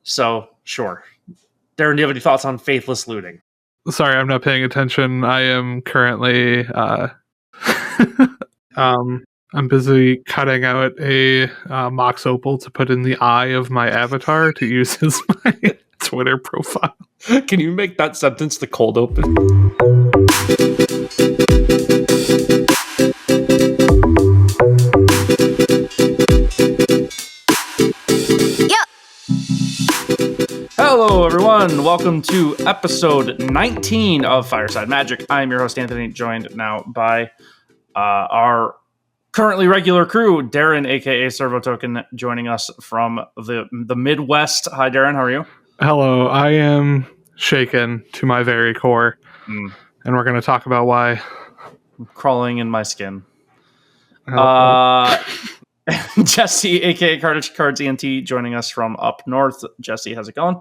So sure. Darren, do you have any thoughts on faithless looting? Sorry, I'm not paying attention. I am currently I'm busy cutting out a Mox Opal to put in the eye of my avatar to use as my Twitter profile. Can you make that sentence the cold open? Hello, everyone. Welcome to episode 19 of Fireside Magic. I'm your host, Anthony, joined now by our currently regular crew, Darren, a.k.a. Servo Token, joining us from the Midwest. Hi, Darren. How are you? Hello. I am shaken to my very core, and we're going to talk about why. I'm crawling in my skin. Jesse, a.k.a. Cards ENT, joining us from up north. Jesse, how's it going?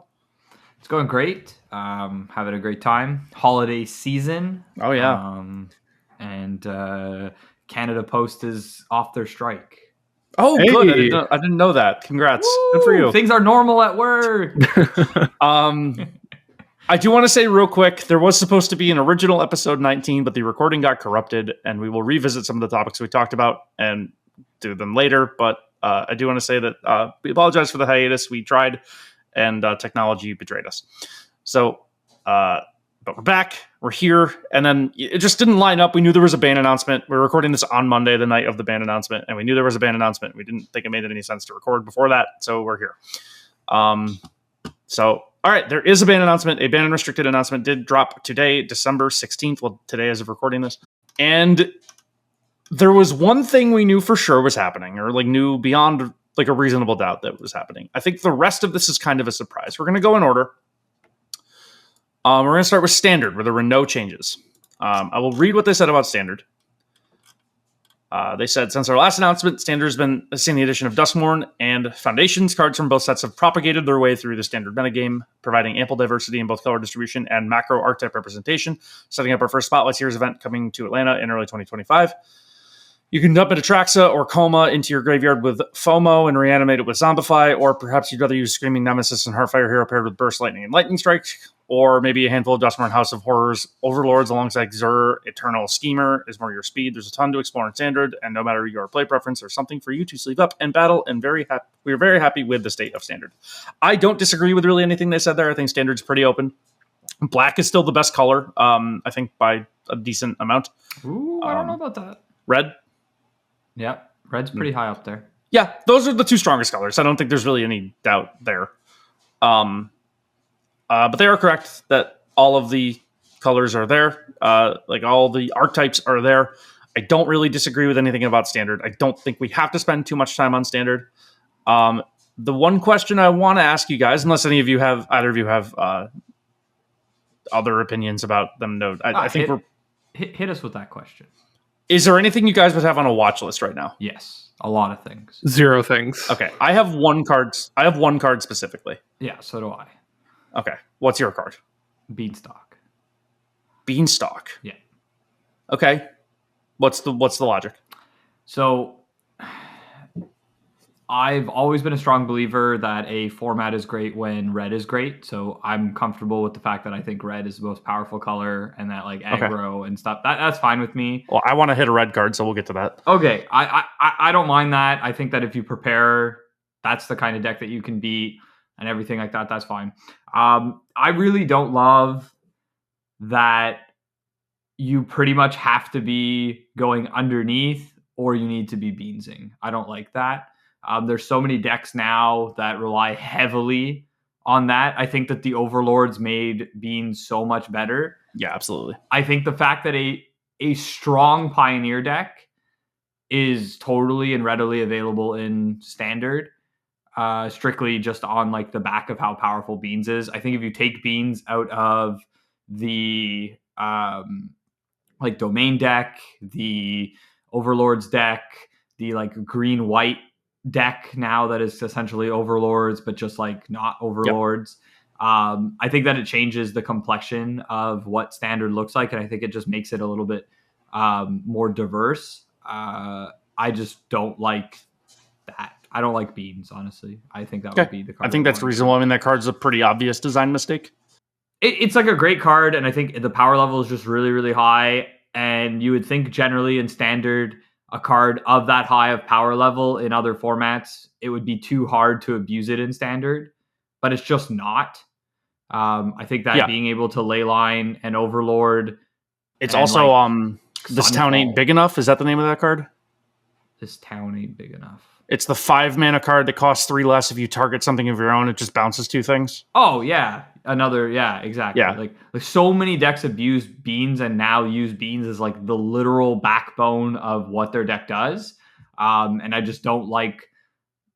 It's going great. Having a great time. Holiday season. Oh, yeah. And Canada Post is off their strike. Oh, hey. Good. I didn't know that. Congrats. Woo! Good for you. Things are normal at work. I do want to say real quick, there was supposed to be an original episode 19, but the recording got corrupted, and we will revisit some of the topics we talked about and do them later. But I do want to say that we apologize for the hiatus. We tried, and technology betrayed us. So, but we're back. We're here. And then it just didn't line up. We knew there was a ban announcement. We were recording this on Monday, the night of the ban announcement, and we knew there was a ban announcement. We didn't think it made any sense to record before that, so we're here. All right, there is a ban announcement. A ban and restricted announcement did drop today, December 16th. Well, today as of recording this. And there was one thing we knew for sure was happening, or knew beyond a reasonable doubt that was happening. I think the rest of this is kind of a surprise. We're going to go in order. We're going to start with Standard, where there were no changes. I will read what they said about Standard. They said, since our last announcement, Standard has been seeing the addition of Duskmourn and Foundations. Cards from both sets have propagated their way through the Standard metagame, providing ample diversity in both color distribution and macro archetype representation, setting up our first Spotlight Series event coming to Atlanta in early 2025. You can dump Atraxa or Coma into your graveyard with FOMO and reanimate it with Zombify, or perhaps you'd rather use Screaming Nemesis and Heartfire Hero paired with Burst Lightning and Lightning Strike, or maybe a handful of Duskmourn House of Horrors Overlords alongside Xur, Eternal Schemer is more your speed. There's a ton to explore in Standard, and no matter your play preference, there's something for you to sleeve up and battle, and we're very happy with the state of Standard. I don't disagree with really anything they said there. I think Standard's pretty open. Black is still the best color, I think, by a decent amount. Ooh, I don't know about that. Red? Yeah, red's pretty high up there. Yeah, those are the two strongest colors. I don't think there's really any doubt there. But they are correct that all of the colors are there. All the archetypes are there. I don't really disagree with anything about Standard. I don't think we have to spend too much time on Standard. The one question I want to ask you guys, unless either of you have other opinions about them, I think hit us with that question. Is there anything you guys would have on a watch list right now? Yes, a lot of things. 0 things. Okay, I have one card specifically. Yeah, so do I. Okay, what's your card? Beanstalk. Beanstalk. Yeah. Okay. What's the logic? So I've always been a strong believer that a format is great when red is great. So I'm comfortable with the fact that I think red is the most powerful color, and that aggro and stuff. That's fine with me. Well, I want to hit a red card, so we'll get to that. Okay. I don't mind that. I think that if you prepare, that's the kind of deck that you can beat and everything like that. That's fine. I really don't love that you pretty much have to be going underneath or you need to be beansing. I don't like that. There's so many decks now that rely heavily on that. I think that the Overlords made Beans so much better. Yeah, absolutely. I think the fact that a strong Pioneer deck is totally and readily available in Standard, strictly just on the back of how powerful Beans is. I think if you take Beans out of the Domain deck, the Overlords deck, the green-white deck now that is essentially Overlords, but just not Overlords. Yep. I think that it changes the complexion of what Standard looks like, and I think it just makes it a little bit more diverse. I just don't like that. I don't like beans, honestly. I think that Okay. would be the card. I think that's reasonable. I mean, that card's a pretty obvious design mistake. It's like a great card, and I think the power level is just really, really high. And you would think generally in standard, a card of that high of power level in other formats, it would be too hard to abuse it in standard, but it's just not. I think that being able to leyline and Overlord. It's also this town ain't big enough. Is that the name of that card? This town ain't big enough. It's the 5 mana card that costs 3 less if you target something of your own. It just bounces 2 things. Oh yeah, exactly. Yeah. Like so many decks abuse beans and now use beans as like the literal backbone of what their deck does. And I just don't like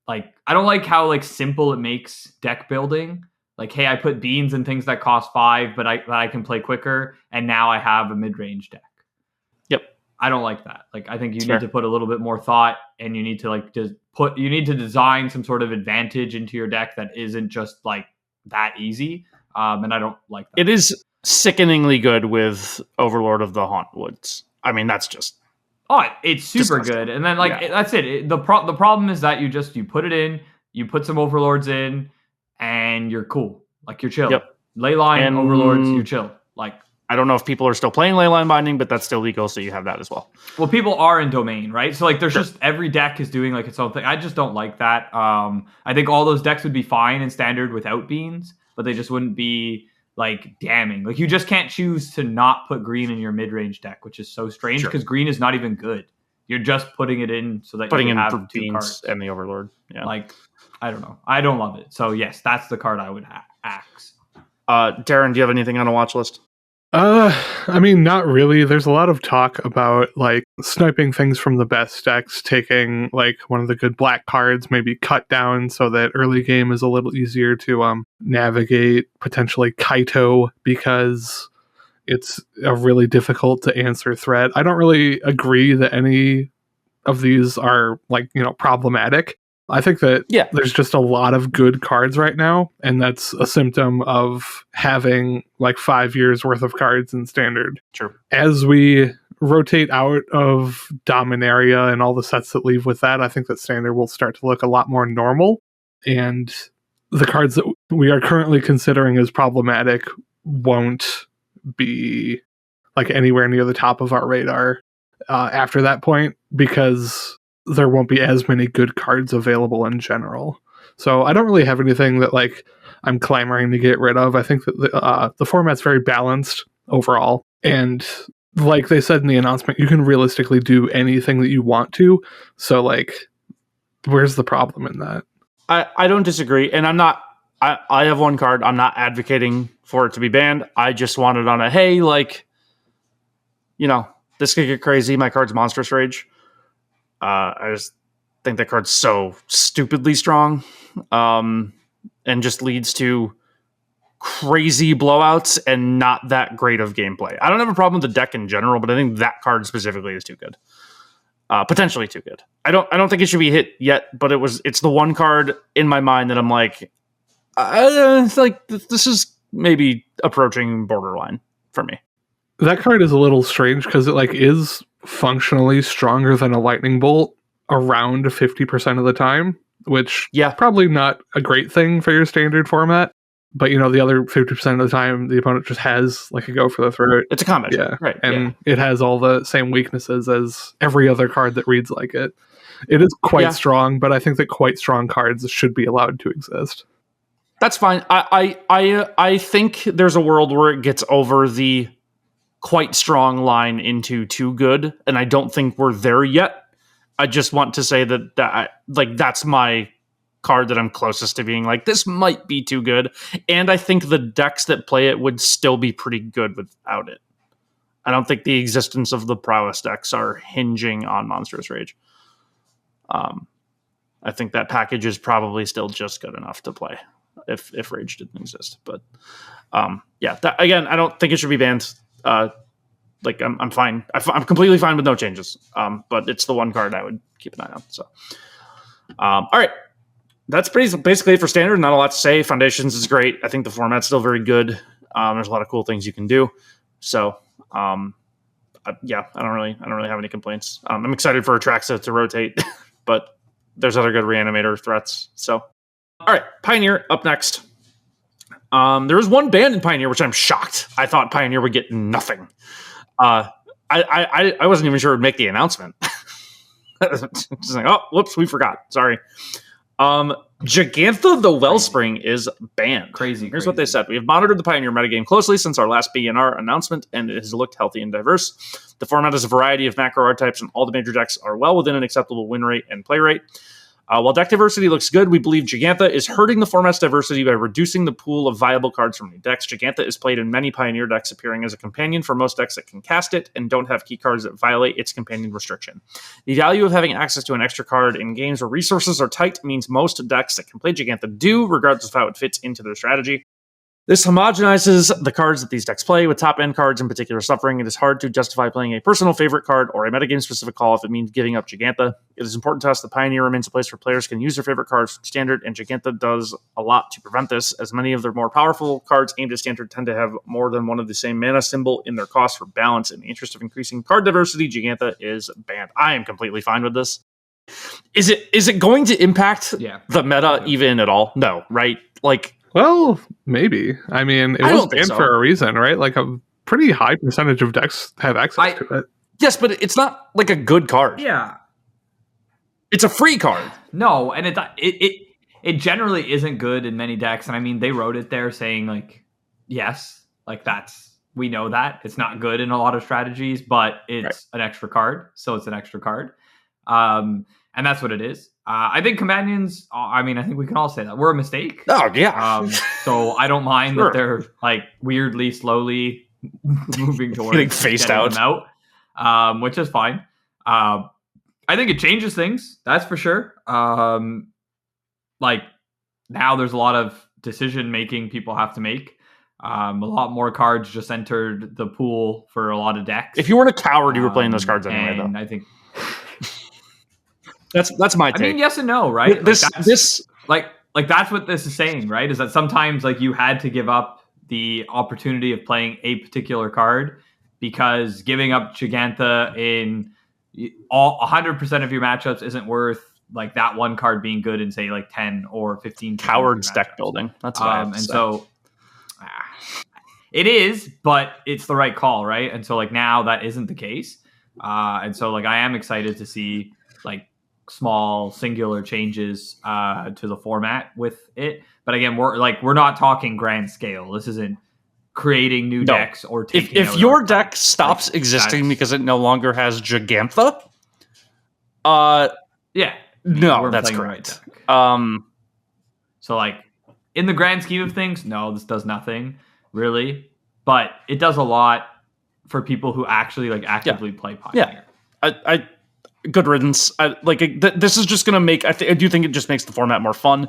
I don't like how like simple it makes deck building. Like, hey, I put beans and things that cost 5, but I can play quicker, and now I have a mid-range deck. Yep. I don't like that. Like, I think you need to put a little bit more thought, and you need to you need to design some sort of advantage into your deck that isn't just like that easy. And I don't like that. It is sickeningly good with Overlord of the Hauntwoods. I mean, that's just it's super good. And then that's it. The problem is that you put it in, you put some Overlords in, and you're cool. Like, you're chill. Yep. Leyline, and Overlords, you're chill. Like, I don't know if people are still playing Leyline Binding, but that's still legal, so you have that as well. Well, people are in Domain, right? So like, there's just every deck is doing like its own thing. I just don't like that. I think all those decks would be fine in standard without beans, but they just wouldn't be like damning. Like, you just can't choose to not put green in your mid-range deck, which is so strange because green is not even good. You're just putting it in so that you can have 2 beans cards and the Overlord. Yeah. Like, I don't know. I don't love it. So yes, that's the card I would axe. Darren, do you have anything on a watch list? I mean, not really. There's a lot of talk about like sniping things from the best decks, taking like one of the good black cards, maybe cut down so that early game is a little easier to navigate, potentially Kaito, because it's a really difficult to answer threat. I don't really agree that any of these are like, problematic. I think that there's just a lot of good cards right now, and that's a symptom of having like 5 years worth of cards in standard. True. As we rotate out of Dominaria and all the sets that leave with that, I think that standard will start to look a lot more normal, and the cards that we are currently considering as problematic won't be like anywhere near the top of our radar after that point, because there won't be as many good cards available in general. So I don't really have anything that like I'm clamoring to get rid of. I think that the format's very balanced overall, and like they said in the announcement, you can realistically do anything that you want to. So like, where's the problem in that? I don't disagree, and I have one card. I'm not advocating for it to be banned. I just want it on a, hey, like, this could get crazy. My card's Monstrous Rage. I just think that card's so stupidly strong, and just leads to crazy blowouts and not that great of gameplay. I don't have a problem with the deck in general, but I think that card specifically is too good. Potentially too good. I don't think it should be hit yet, but it's the one card in my mind that I'm like, this is maybe approaching borderline for me. That card is a little strange because it like is functionally stronger than a lightning bolt around 50% of the time, which probably not a great thing for your standard format. But the other 50% of the time, the opponent just has like a go for the throat. It's a combat, right? And it has all the same weaknesses as every other card that reads like it. It is quite strong, but I think that quite strong cards should be allowed to exist. That's fine. I think there's a world where it gets over the quite strong line into too good, and I don't think we're there yet. I just want to say that that's my card that I'm closest to being like, this might be too good, and I think the decks that play it would still be pretty good without it. I don't think the existence of the prowess decks are hinging on Monstrous Rage. I think that package is probably still just good enough to play if Rage didn't exist. But again, I don't think it should be banned. I'm fine. I'm completely fine with no changes. But it's the one card I would keep an eye on. So, all right, that's basically it for standard. Not a lot to say. Foundations is great. I think the format's still very good. There's a lot of cool things you can do. So, I don't really have any complaints. I'm excited for Atraxa to rotate, but there's other good reanimator threats. So, all right, Pioneer up next. There was one band in Pioneer, which I'm shocked. I thought Pioneer would get nothing. I wasn't even sure it would make the announcement. Just like, oh, whoops, we forgot. Sorry. Gigantha the Wellspring is banned. Here's what they said. We have monitored the Pioneer metagame closely since our last BNR announcement, and it has looked healthy and diverse. The format has a variety of macro archetypes, and all the major decks are well within an acceptable win rate and play rate. While deck diversity looks good, we believe Gigantha is hurting the format's diversity by reducing the pool of viable cards from new decks. Gigantha is played in many Pioneer decks, appearing as a companion for most decks that can cast it and don't have key cards that violate its companion restriction. The value of having access to an extra card in games where resources are tight means most decks that can play Gigantha do, regardless of how it fits into their strategy. This homogenizes the cards that these decks play, with top-end cards in particular suffering. It is hard to justify playing a personal favorite card or a metagame-specific call if it means giving up Gigantha. It is important to us that Pioneer remains a place where players can use their favorite cards from Standard, and Gigantha does a lot to prevent this, as many of their more powerful cards aimed at Standard tend to have more than one of the same mana symbol in their cost for balance. In the interest of increasing card diversity, Gigantha is banned. I am completely fine with this. Is it going to impact the meta even at all? No, right? Like... Well, maybe. I mean, it was banned for a reason, right? Like a pretty high percentage of decks have access to it. Yes, but it's not like a good card. Yeah. It's a free card. No, and it generally isn't good in many decks. And I mean, they wrote it there saying like, yes, like we know that. It's not good in a lot of strategies, but it's an extra card. So it's an extra card. And that's what it is. I think companions, I think we can all say that. We're a mistake. Oh, yeah. So I don't mind that they're like weirdly, slowly moving towards getting phased out, which is fine. I think it changes things. That's for sure. Like now there's a lot of decision making people have to make. A lot more cards just entered the pool for a lot of decks. If you weren't a coward, you were playing those cards anyway, though. I think... That's my take. I mean, yes and no, right? This that's what this is saying, right? Is that sometimes like you had to give up the opportunity of playing a particular card because giving up Gigantha in 100% of your matchups isn't worth like that one card being good in say like 10 or 15 cowards deck building. That's what I have to say. So it is, but it's the right call, right? And so like now that isn't the case. And so like I am excited to see like small singular changes to the format with it, but again we're not talking grand scale. This isn't creating new decks or taking if your deck stops existing because it no longer has Gigantha, that's correct. So like in the grand scheme of things, no, this does nothing really, but it does a lot for people who actually like actively play Pioneer. I good riddance. This is just going to make... I do think it just makes the format more fun.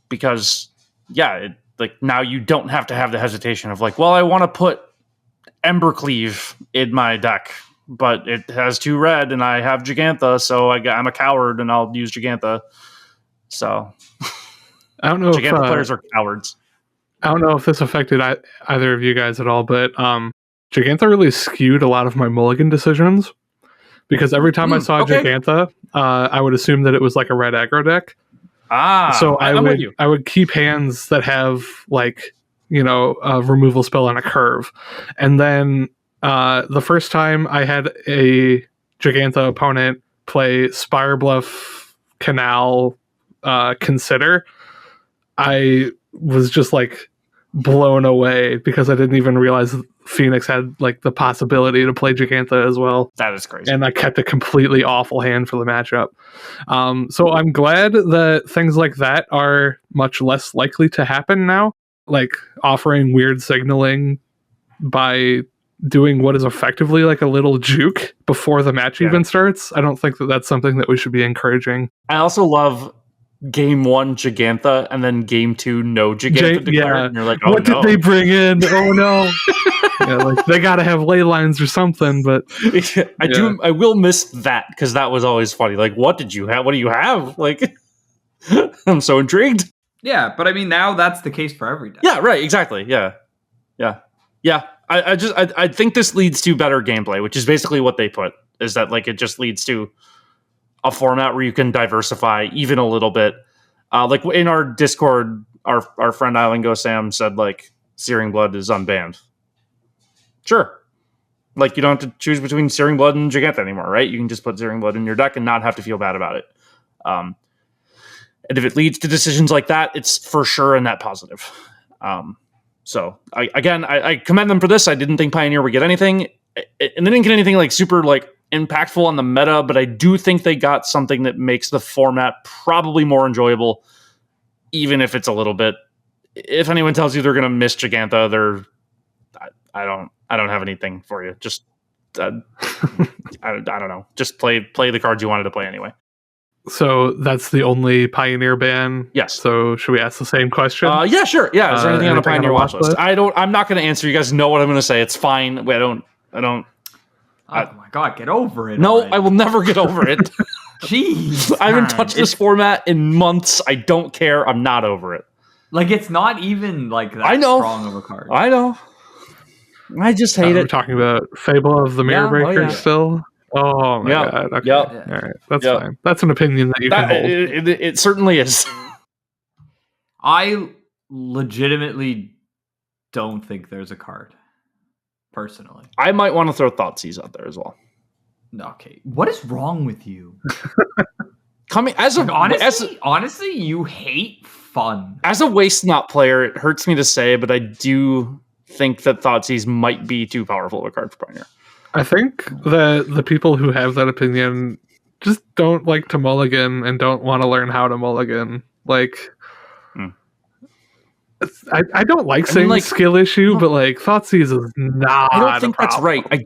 Because, now you don't have to have the hesitation of like, well, I want to put Embercleave in my deck, but it has 2 red and I have Gigantha, so I'm a coward and I'll use Gigantha. So... I don't know if Gigantha players are cowards. I don't know if this affected either of you guys at all, but Gigantha really skewed a lot of my mulligan decisions. Because every time I saw Gigantha, I would assume that it was like a red aggro deck. So I would keep hands that have like, a removal spell and a curve. And then the first time I had a Gigantha opponent play Spire Bluff, Canal, Consider, I was just like blown away because I didn't even realize Phoenix had like the possibility to play Gigantha as well. That is crazy. And I kept a completely awful hand for the matchup. So I'm glad that things like that are much less likely to happen now. Like offering weird signaling by doing what is effectively like a little juke before the match even starts. I don't think that that's something that we should be encouraging. I also love Game 1 Gigantha and then Game 2 no Gigantha declared. And you're like, oh, what did they bring in? Oh no. Like they gotta have ley lines or something, but I will miss that because that was always funny. Like, what did you have? What do you have? Like, I'm so intrigued. Yeah, but I mean, now that's the case for every deck. Yeah, right. Exactly. Yeah. I think this leads to better gameplay, which is basically what they put. Is that like it just leads to a format where you can diversify even a little bit. Like in our Discord, our friend Island Go Sam said like Searing Blood is unbanned. Sure. Like you don't have to choose between Searing Blood and Giganta anymore, right? You can just put Searing Blood in your deck and not have to feel bad about it. And if it leads to decisions like that, it's for sure a net positive. So I commend them for this. I didn't think Pioneer would get anything, and they didn't get anything like super like impactful on the meta, but I do think they got something that makes the format probably more enjoyable, even if it's a little bit. If anyone tells you they're going to miss Giganta, I don't have anything for you. Just I don't know. Just play the cards you wanted to play anyway. So that's the only Pioneer ban? Yes. So should we ask the same question? Yeah, sure. Yeah. Is there anything on the Pioneer watch list? list? I'm not going to answer. You guys know what I'm going to say. It's fine. I don't. Oh my God, get over it. No, already. I will never get over it. Jeez. I haven't man. touched this format in months. I don't care. I'm not over it. Like, it's not even like that I know. strong of a card. I know. I just hate We're it. talking about Fable of the Mirror Breaker still? Oh my God. Okay. Yep. Yeah. All right. That's fine. That's an opinion that you can hold. It certainly is. I legitimately don't think there's a card, personally. I might want to throw Thoughtseize out there as well. Okay. What is wrong with you? Coming as a Honestly, you hate fun. As a Waste Not player, it hurts me to say, but I do think that Thoughtseize might be too powerful of a card for Pioneer. I think that the people who have that opinion just don't like to mulligan and don't want to learn how to mulligan. Like, I don't like saying like, skill issue, but like Thoughtseize is not. I don't think that's right. I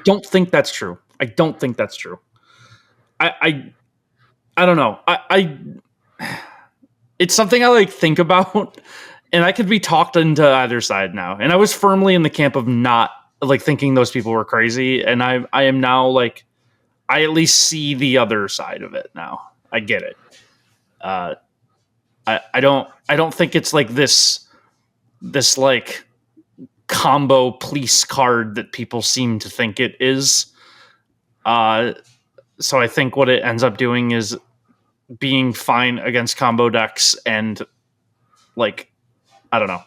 don't think that's true. I don't think that's true. I don't know. It's something I like think about, and I could be talked into either side now. And I was firmly in the camp of not like thinking those people were crazy, and I am now like I at least see the other side of it now. I get it. I don't think it's like this like combo police card that people seem to think it is. So I think what it ends up doing is being fine against combo decks, and like I don't know.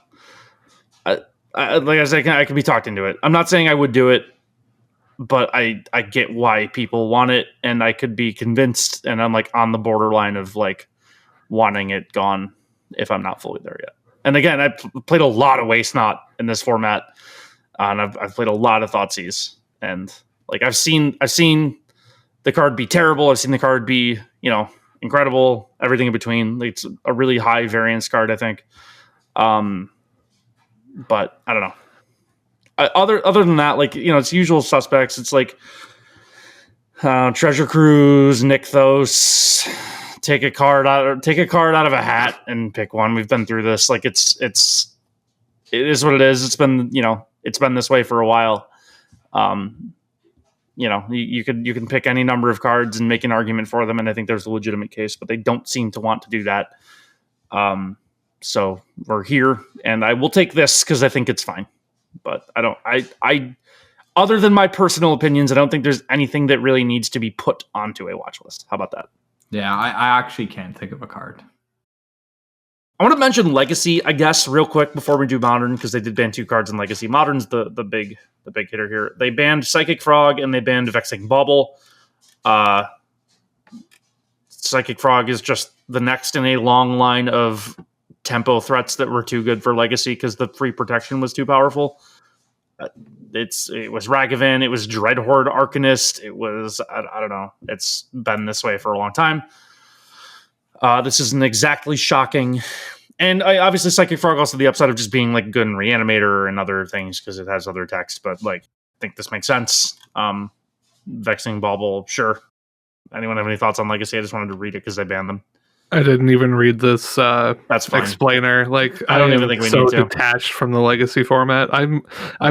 Like I said, I could be talked into it. I'm not saying I would do it, but I get why people want it, and I could be convinced, and I'm like on the borderline of like wanting it gone if I'm not fully there yet. And again, I played a lot of Waste Not in this format, and I've played a lot of Thoughtseize, and like I've seen the card be terrible. I've seen the card be incredible. Everything in between. Like, it's a really high variance card, I think. But I don't know. Other than that, like it's usual suspects. It's like Treasure Cruise, Nykthos. Take a card out of a hat and pick one. We've been through this. Like it is what it is. It's been this way for a while. You can pick any number of cards and make an argument for them, and I think there's a legitimate case, but they don't seem to want to do that. So we're here, and I will take this because I think it's fine. But I other than my personal opinions, I don't think there's anything that really needs to be put onto a watch list. How about that? Yeah, I actually can't think of a card. I want to mention Legacy, I guess, real quick before we do Modern, because they did ban 2 cards in Legacy. Modern's the big hitter here. They banned Psychic Frog and they banned Vexing Bauble. Psychic Frog is just the next in a long line of tempo threats that were too good for Legacy because the free protection was too powerful. It was Ragavan, it was Dreadhorde Arcanist, it was I don't know. It's been this way for a long time. This isn't exactly shocking, and obviously Psychic Frog also the upside of just being like good in Reanimator and other things because it has other text. But like, I think this makes sense. Vexing Bauble, sure. Anyone have any thoughts on Legacy? I just wanted to read it because they banned them. I didn't even read this That's fine. explainer. Like I don't even think we so need to. detached from the Legacy format. I'm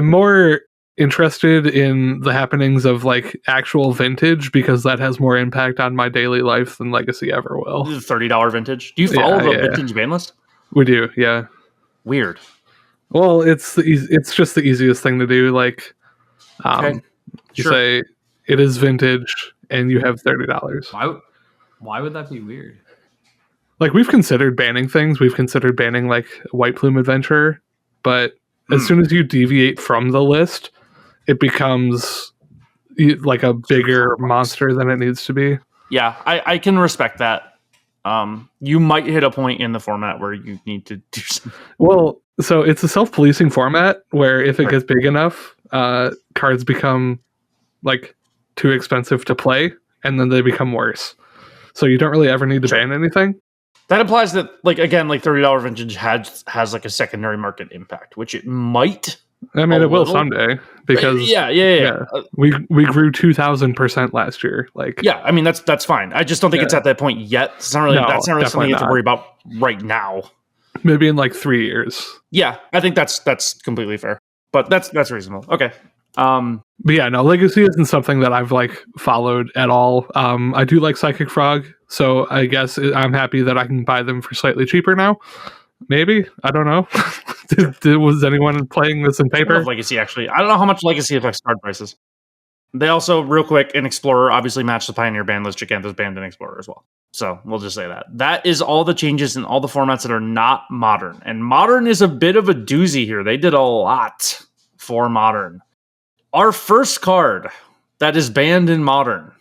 more interested in the happenings of like actual Vintage because that has more impact on my daily life than Legacy ever will. This is $30 Vintage. Do you follow the Vintage ban list? We do, yeah. Weird. Well, it's just the easiest thing to do. Like, Okay. you Sure. say it is Vintage, and you have $30. Why would that be weird? Like, we've considered banning things. We've considered banning, like, White Plume Adventurer. But as soon as you deviate from the list, it becomes like a bigger monster than it needs to be. Yeah, I can respect that. You might hit a point in the format where you need to do something. Well, so it's a self-policing format where if it gets big enough, cards become like too expensive to play, and then they become worse. So you don't really ever need to ban anything. That implies that, like, again, like $30 vintage has like a secondary market impact, which it might. I mean, it will someday, because yeah. We grew 2,000% last year. Like, yeah, I mean that's fine. I just don't think it's at that point yet. It's not really that's not really something you have to worry about right now. Maybe in like 3 years. Yeah, I think that's completely fair. But that's reasonable. Okay. But yeah, no, Legacy isn't something that I've like followed at all. I do like Psychic Frog, so I guess I'm happy that I can buy them for slightly cheaper now. Maybe, I don't know. Was anyone playing this in paper? Legacy, actually, I don't know how much Legacy affects card prices. They also, real quick, in Explorer obviously match the Pioneer ban list. Gigantha's banned in Explorer as well. So we'll just say that. That is all the changes in all the formats that are not Modern. And Modern is a bit of a doozy here. They did a lot for Modern. Our first card that is banned in Modern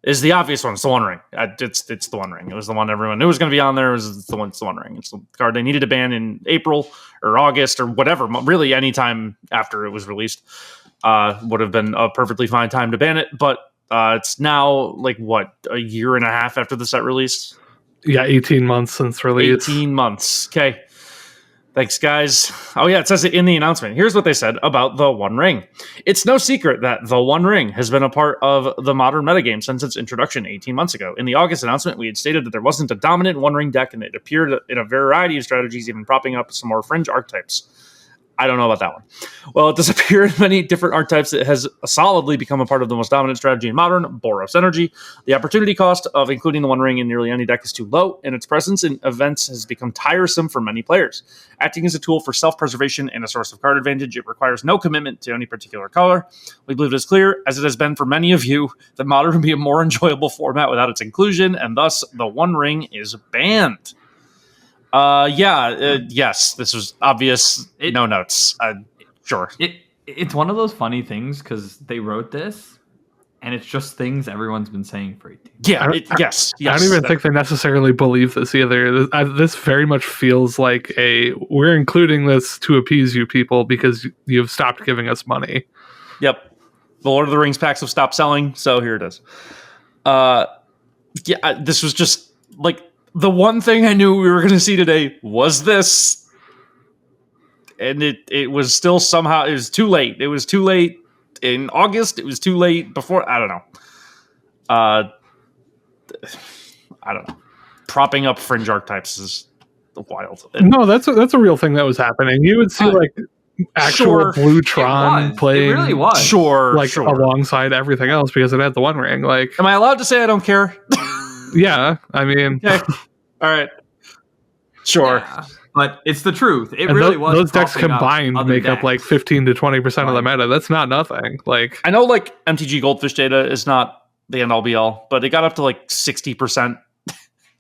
is the obvious one. It's the One Ring. It's the One Ring. It was the one everyone knew was going to be on there. It's the One Ring. It's the card they needed to ban in April or August or whatever. Really, any time after it was released would have been a perfectly fine time to ban it. But it's now like a year and a half after the set released. Yeah, 18 months since release. 18 months. Okay. Thanks, guys. Oh, yeah, it says it in the announcement. Here's what they said about the One Ring. It's no secret that the One Ring has been a part of the Modern metagame since its introduction 18 months ago. In the August announcement, we had stated that there wasn't a dominant One Ring deck, and it appeared in a variety of strategies, even propping up some more fringe archetypes. I don't know about that one. Well, it does appear in many different archetypes. It has solidly become a part of the most dominant strategy in Modern, Boros Energy. The opportunity cost of including the One Ring in nearly any deck is too low, and its presence in events has become tiresome for many players. Acting as a tool for self-preservation and a source of card advantage, it requires no commitment to any particular color. We believe it is clear, as it has been for many of you, that Modern would be a more enjoyable format without its inclusion, and thus the One Ring is banned. Yes, this was obvious. No notes. Sure. It's one of those funny things because they wrote this, and it's just things everyone's been saying for 18. Yeah. Yes. I don't even think they necessarily believe this either. This very much feels like we're including this to appease you people because you've stopped giving us money. Yep. The Lord of the Rings packs have stopped selling, so here it is. This was just like. The one thing I knew we were going to see today was this, and it was still somehow, it was too late. It was too late in August. It was too late before. I don't know. I don't know. Propping up fringe archetypes is wild. No, that's a real thing that was happening. You would see like actual blue Tron playing. It really was. Sure. Alongside everything else because it had the One Ring. Like, am I allowed to say I don't care? Yeah, I mean, okay. All right, sure, yeah, but it's the truth. It and really was. Those decks combined make up like 15 to 20% of the meta. That's not nothing. Like, I know, like MTG Goldfish data is not the end all be all, but it got up to like 60%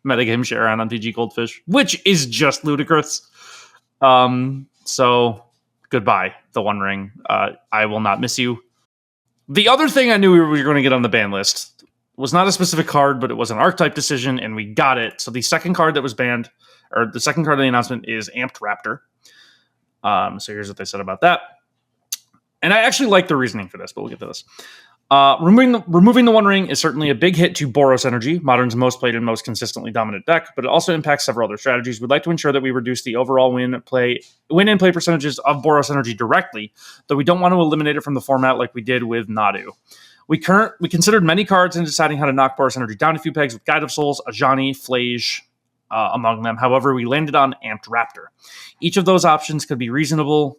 metagame share on MTG Goldfish, which is just ludicrous. So goodbye, the One Ring. I will not miss you. The other thing I knew we were going to get on the ban list was not a specific card, but it was an archetype decision, and we got it. So the second card that was banned, or the second card of the announcement, is Amped Raptor. So here's what they said about that. And I actually like the reasoning for this, but we'll get to this. Removing the One Ring is certainly a big hit to Boros Energy, Modern's most played and most consistently dominant deck, but it also impacts several other strategies. We'd like to ensure that we reduce the overall win and play percentages of Boros Energy directly, though we don't want to eliminate it from the format like we did with Nadu. We considered many cards in deciding how to knock Boros Energy down a few pegs with Guide of Souls, Ajani, Flage, among them. However, we landed on Amped Raptor. Each of those options could reasonably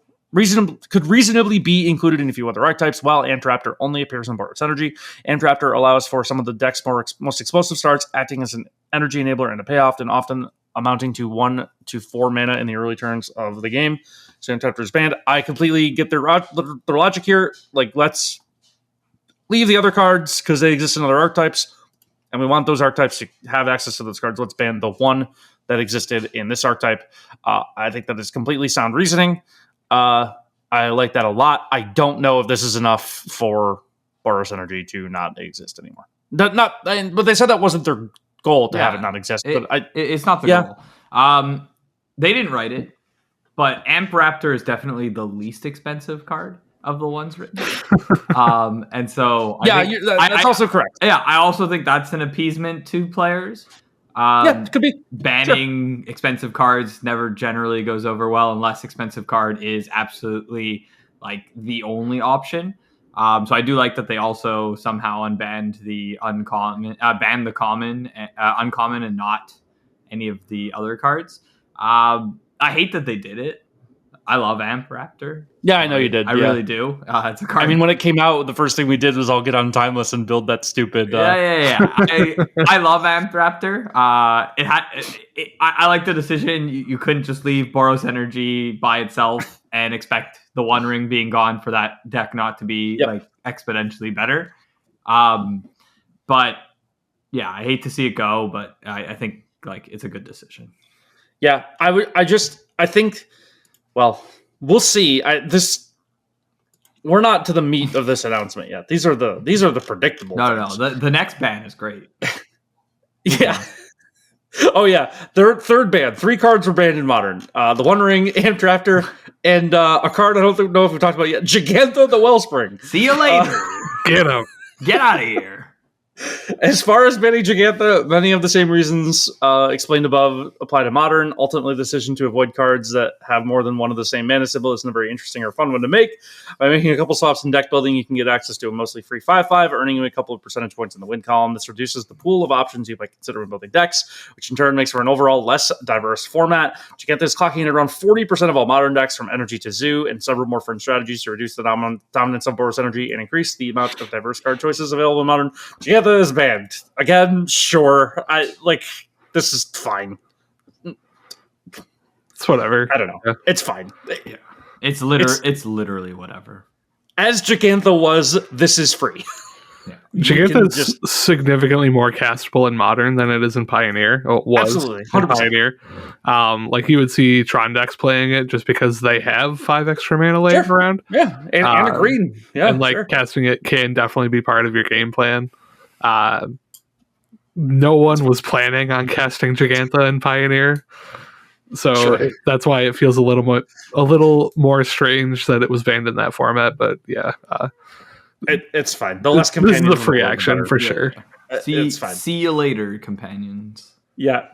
be included in a few other archetypes, while Amped Raptor only appears in Boros Energy. Amped Raptor allows for some of the deck's most explosive starts, acting as an energy enabler and a payoff, and often amounting to 1 to 4 mana in the early turns of the game. So Amped Raptor is banned. I completely get their logic here. Like, let's leave the other cards because they exist in other archetypes. and we want those archetypes to have access to those cards. Let's ban the one that existed in this archetype. I think that is completely sound reasoning. I like that a lot. I don't know if this is enough for Boros Energy to not exist anymore. But they said that wasn't their goal to have it not exist. It's not the goal. They didn't write it, but Amp Raptor is definitely the least expensive card of the ones written. And so that's also correct. Yeah, I also think that's an appeasement to players. It could be. Banning expensive cards never generally goes over well unless expensive card is absolutely like the only option. So I do like that they also somehow unbanned the uncommon, banned the common, uncommon, and not any of the other cards. I hate that they did it. I love Amp Raptor. Yeah, I know you did. I really do. It's a card. I mean, when it came out, the first thing we did was all get on Timeless and build that stupid. I love Amp Raptor. I like the decision. You couldn't just leave Boros Energy by itself and expect the One Ring being gone for that deck not to be like exponentially better. But yeah, I hate to see it go, but I think like it's a good decision. Yeah, I think. Well, we'll see. We're not to the meat of this announcement yet. These are the predictable. No. The next ban is great. Yeah. Oh yeah. Third ban. 3 cards were banned in Modern. The One Ring, Amp Raptor, and a card I don't know if we've talked about yet. Gigantha the Wellspring. See you later. Get him. Get out of here. As far as banning Gigantha, many of the same reasons explained above apply to Modern. Ultimately, the decision to avoid cards that have more than one of the same mana symbol isn't a very interesting or fun one to make. By making a couple swaps in deck building, you can get access to a mostly free 5/5, earning you a couple of percentage points in the win column. This reduces the pool of options you might consider when building decks, which in turn makes for an overall less diverse format. Gigantha is clocking at around 40% of all Modern decks, from Energy to Zoo, and several more fun strategies to reduce the dominance of Boros Energy and increase the amount of diverse card choices available in Modern. Gigantha is banned. Again, sure. This is fine. It's whatever. I don't know. Yeah. It's fine. Yeah. It's literally whatever. As Gigantha was, this is free. Yeah. Gigantha is significantly more castable in Modern than it is in Pioneer. It was absolutely 100%. In Pioneer. Like you would see Tron decks playing it just because they have 5 extra mana laying around. Yeah, and a green. Yeah, and casting it can definitely be part of your game plan. No one was planning on casting Gigantha in Pioneer, so that's why it feels a little more strange that it was banned in that format. But yeah, it's fine. The less companions, this is the free action for sure. It's fine. See you later, companions. Yeah,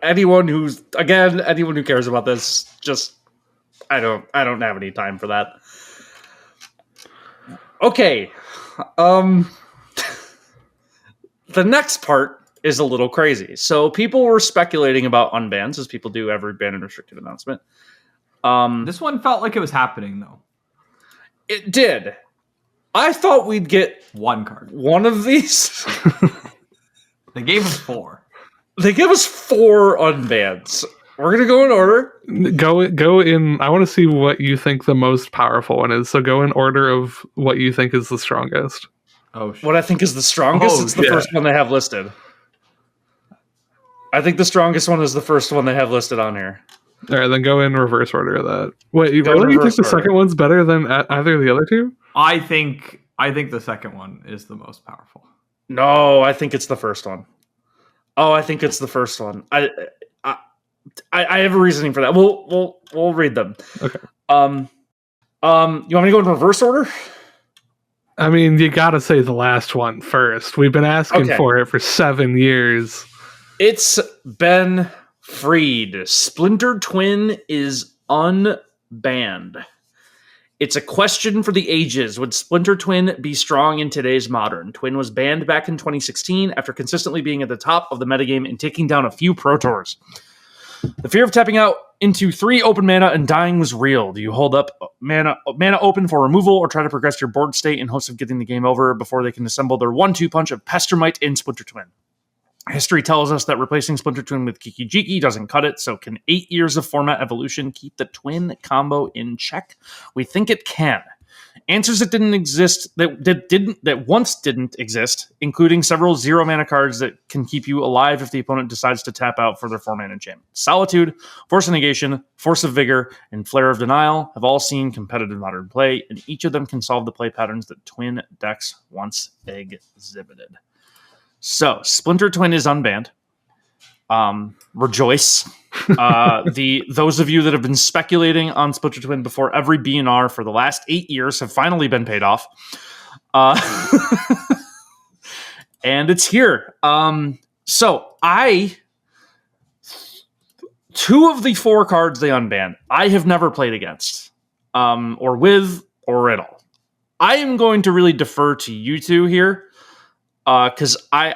anyone who cares about this, just I don't have any time for that. Okay, the next part is a little crazy. So people were speculating about unbans, as people do every ban and restricted announcement. This one felt like it was happening, though. It did. I thought we'd get one card. One of these. They gave us 4. They gave us 4 unbans. We're going to go in order. Go in. I want to see what you think the most powerful one is. So go in order of what you think is the strongest. Oh, shit. What I think is the strongest? It's the first one they have listed. I think the strongest one is the first one they have listed on here. All right, then go in reverse order of that. Wait, you really think the second one's better than either of the other two? I think the second one is the most powerful. No, I think it's the first one. Oh, I think it's the first one. I have a reasoning for that. We'll read them. Okay. You want me to go in reverse order? I mean, you gotta say the last one first. We've been asking for it for 7 years. It's been freed. Splinter Twin is unbanned. It's a question for the ages. Would Splinter Twin be strong in today's Modern? Twin was banned back in 2016 after consistently being at the top of the metagame and taking down a few Pro Tours. The fear of tapping out into 3 open mana and dying was real. Do you hold up mana open for removal or try to progress your board state in hopes of getting the game over before they can assemble their 1-2 punch of Pestermite in Splinter Twin? History tells us that replacing Splinter Twin with Kiki Jiki doesn't cut it, so can 8 years of format evolution keep the Twin combo in check? We think it can. Answers that once didn't exist, including several 0-mana cards that can keep you alive if the opponent decides to tap out for their 4-mana enchantment. Solitude, Force of Negation, Force of Vigor, and Flare of Denial have all seen competitive Modern play, and each of them can solve the play patterns that Twin decks once exhibited. So, Splinter Twin is unbanned. Rejoice. Those of you that have been speculating on Splinter Twin before every BNR for the last 8 years have finally been paid off. And it's here. So two of the 4 cards they unbanned, I have never played against, or with, or at all. I am going to really defer to you two here, because I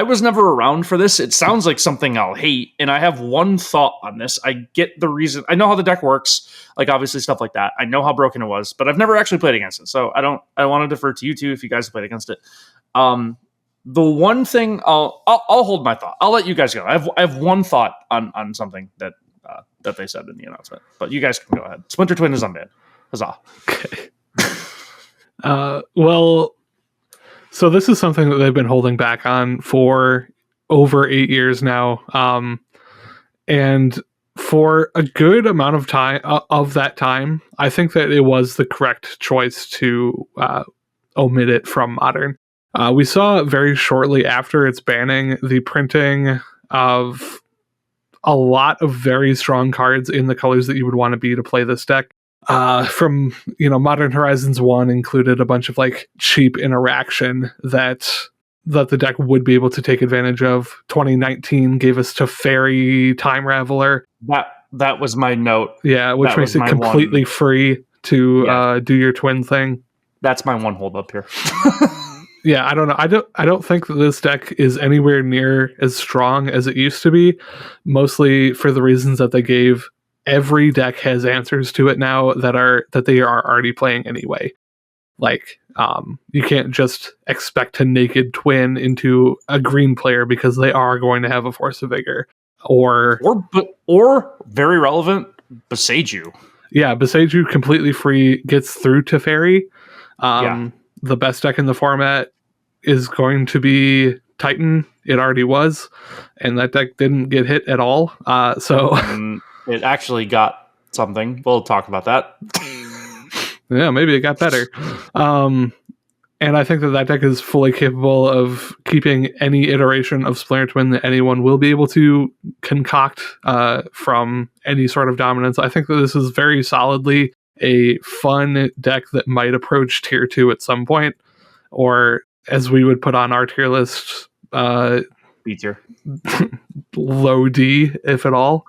was never around for this. It sounds like something I'll hate, and I have one thought on this. I get the reason. I know how the deck works, like obviously stuff like that. I know how broken it was, but I've never actually played against it. So I want to defer to you two if you guys have played against it. The one thing I'll hold my thought. I'll let you guys go. I have one thought on something that they said in the announcement, but you guys can go ahead. Splinter Twin is unbanned. Huzzah. Okay. Well, so this is something that they've been holding back on for over 8 years now. And for a good amount of time of that time, I think that it was the correct choice to omit it from Modern. We saw very shortly after its banning the printing of a lot of very strong cards in the colors that you would want to be to play this deck. From Modern Horizons 1 included a bunch of like cheap interaction that the deck would be able to take advantage of. 2019 gave us Teferi, Time Raveler. That was my note. Yeah, which makes it completely free to do your twin thing. That's my one hold up here. Yeah, I don't know. I don't think that this deck is anywhere near as strong as it used to be, mostly for the reasons that they gave. Every deck has answers to it now that they are already playing anyway. Like, you can't just expect to naked twin into a green player because they are going to have a Force of Vigor. Or very relevant, Beseiju. Yeah, Beseiju completely free gets through Teferi. The best deck in the format is going to be Titan. It already was, and that deck didn't get hit at all. It actually got something. We'll talk about that. Yeah, maybe it got better. And I think that deck is fully capable of keeping any iteration of Splinter Twin that anyone will be able to concoct from any sort of dominance. I think that this is very solidly a fun deck that might approach tier 2 at some point, or as we would put on our tier list, B tier. Low D, if at all.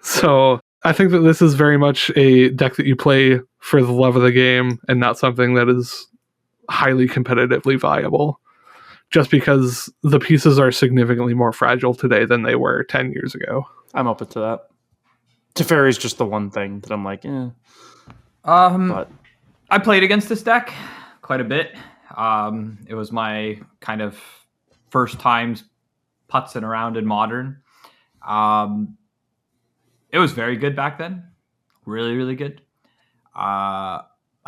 So I think that this is very much a deck that you play for the love of the game and not something that is highly competitively viable, just because the pieces are significantly more fragile today than they were 10 years ago. I'm open to that. Teferi is just the one thing that I'm like, But I played against this deck quite a bit. It was my kind of first times putzing around in Modern. It was very good back then. Really, really good. I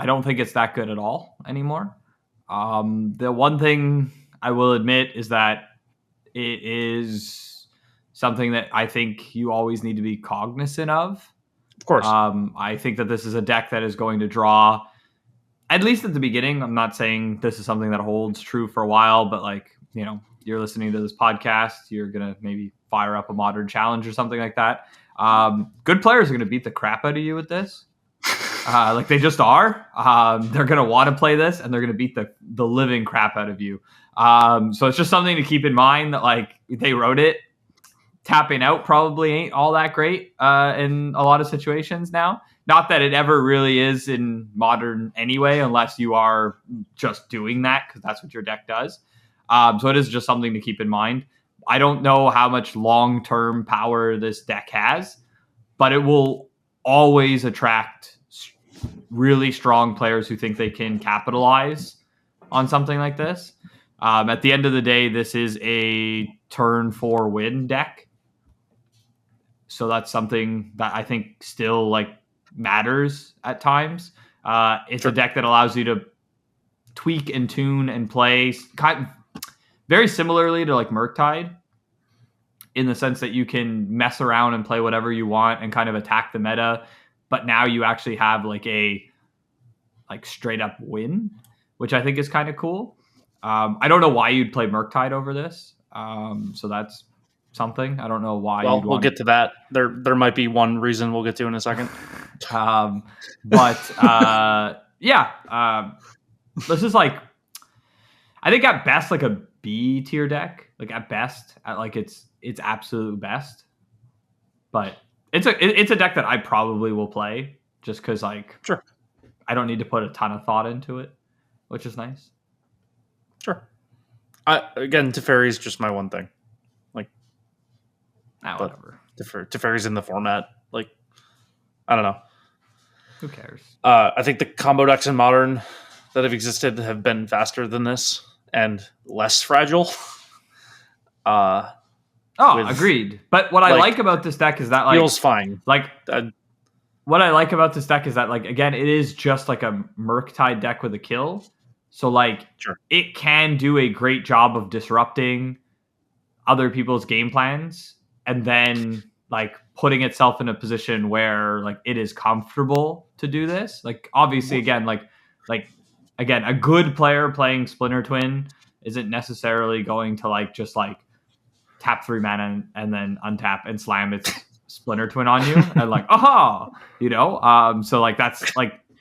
don't think it's that good at all anymore. The one thing I will admit is that it is something that I think you always need to be cognizant of. Of course. I think that this is a deck that is going to draw, at least at the beginning. I'm not saying this is something that holds true for a while, but you're listening to this podcast, you're going to maybe fire up a Modern challenge or something like that. Good players are going to beat the crap out of you with this. Like they just are. They're going to want to play this, and they're going to beat the living crap out of you. So it's just something to keep in mind that like they wrote it. Tapping out probably ain't all that great in a lot of situations now. Not that it ever really is in Modern anyway, unless you are just doing that because that's what your deck does. So it is just something to keep in mind. I don't know how much long-term power this deck has, but it will always attract really strong players who think they can capitalize on something like this. At the end of the day, this is a turn 4 win deck. So that's something that I think still like matters at times. It's a deck that allows you to tweak and tune and play very similarly to like Murktide, in the sense that you can mess around and play whatever you want and kind of attack the meta, but now you actually have like a straight up win, which I think is kind of cool. I don't know why you'd play Murktide over this, so that's something. I don't know why. Well, we'll get to that. There might be one reason we'll get to in a second. This is like, I think at best like a B tier deck, like at best, at like its absolute best. But it's a deck that I probably will play just because like sure, I don't need to put a ton of thought into it, which is nice. Sure. Again, Teferi's just my one thing. Like, whatever. Teferi's in the format. Like, I don't know. Who cares? I think the combo decks in Modern that have existed have been faster than this and less fragile. Agreed. But what I like about this deck is that like feels fine. Like what I like about this deck is that like again, it is just like a Murktide deck with a kill. So like it can do a great job of disrupting other people's game plans and then like putting itself in a position where like it is comfortable to do this. Like obviously again, again, a good player playing Splinter Twin isn't necessarily going to like just like tap 3 mana and then untap and slam its Splinter Twin on you and like, aha, you know? So like that's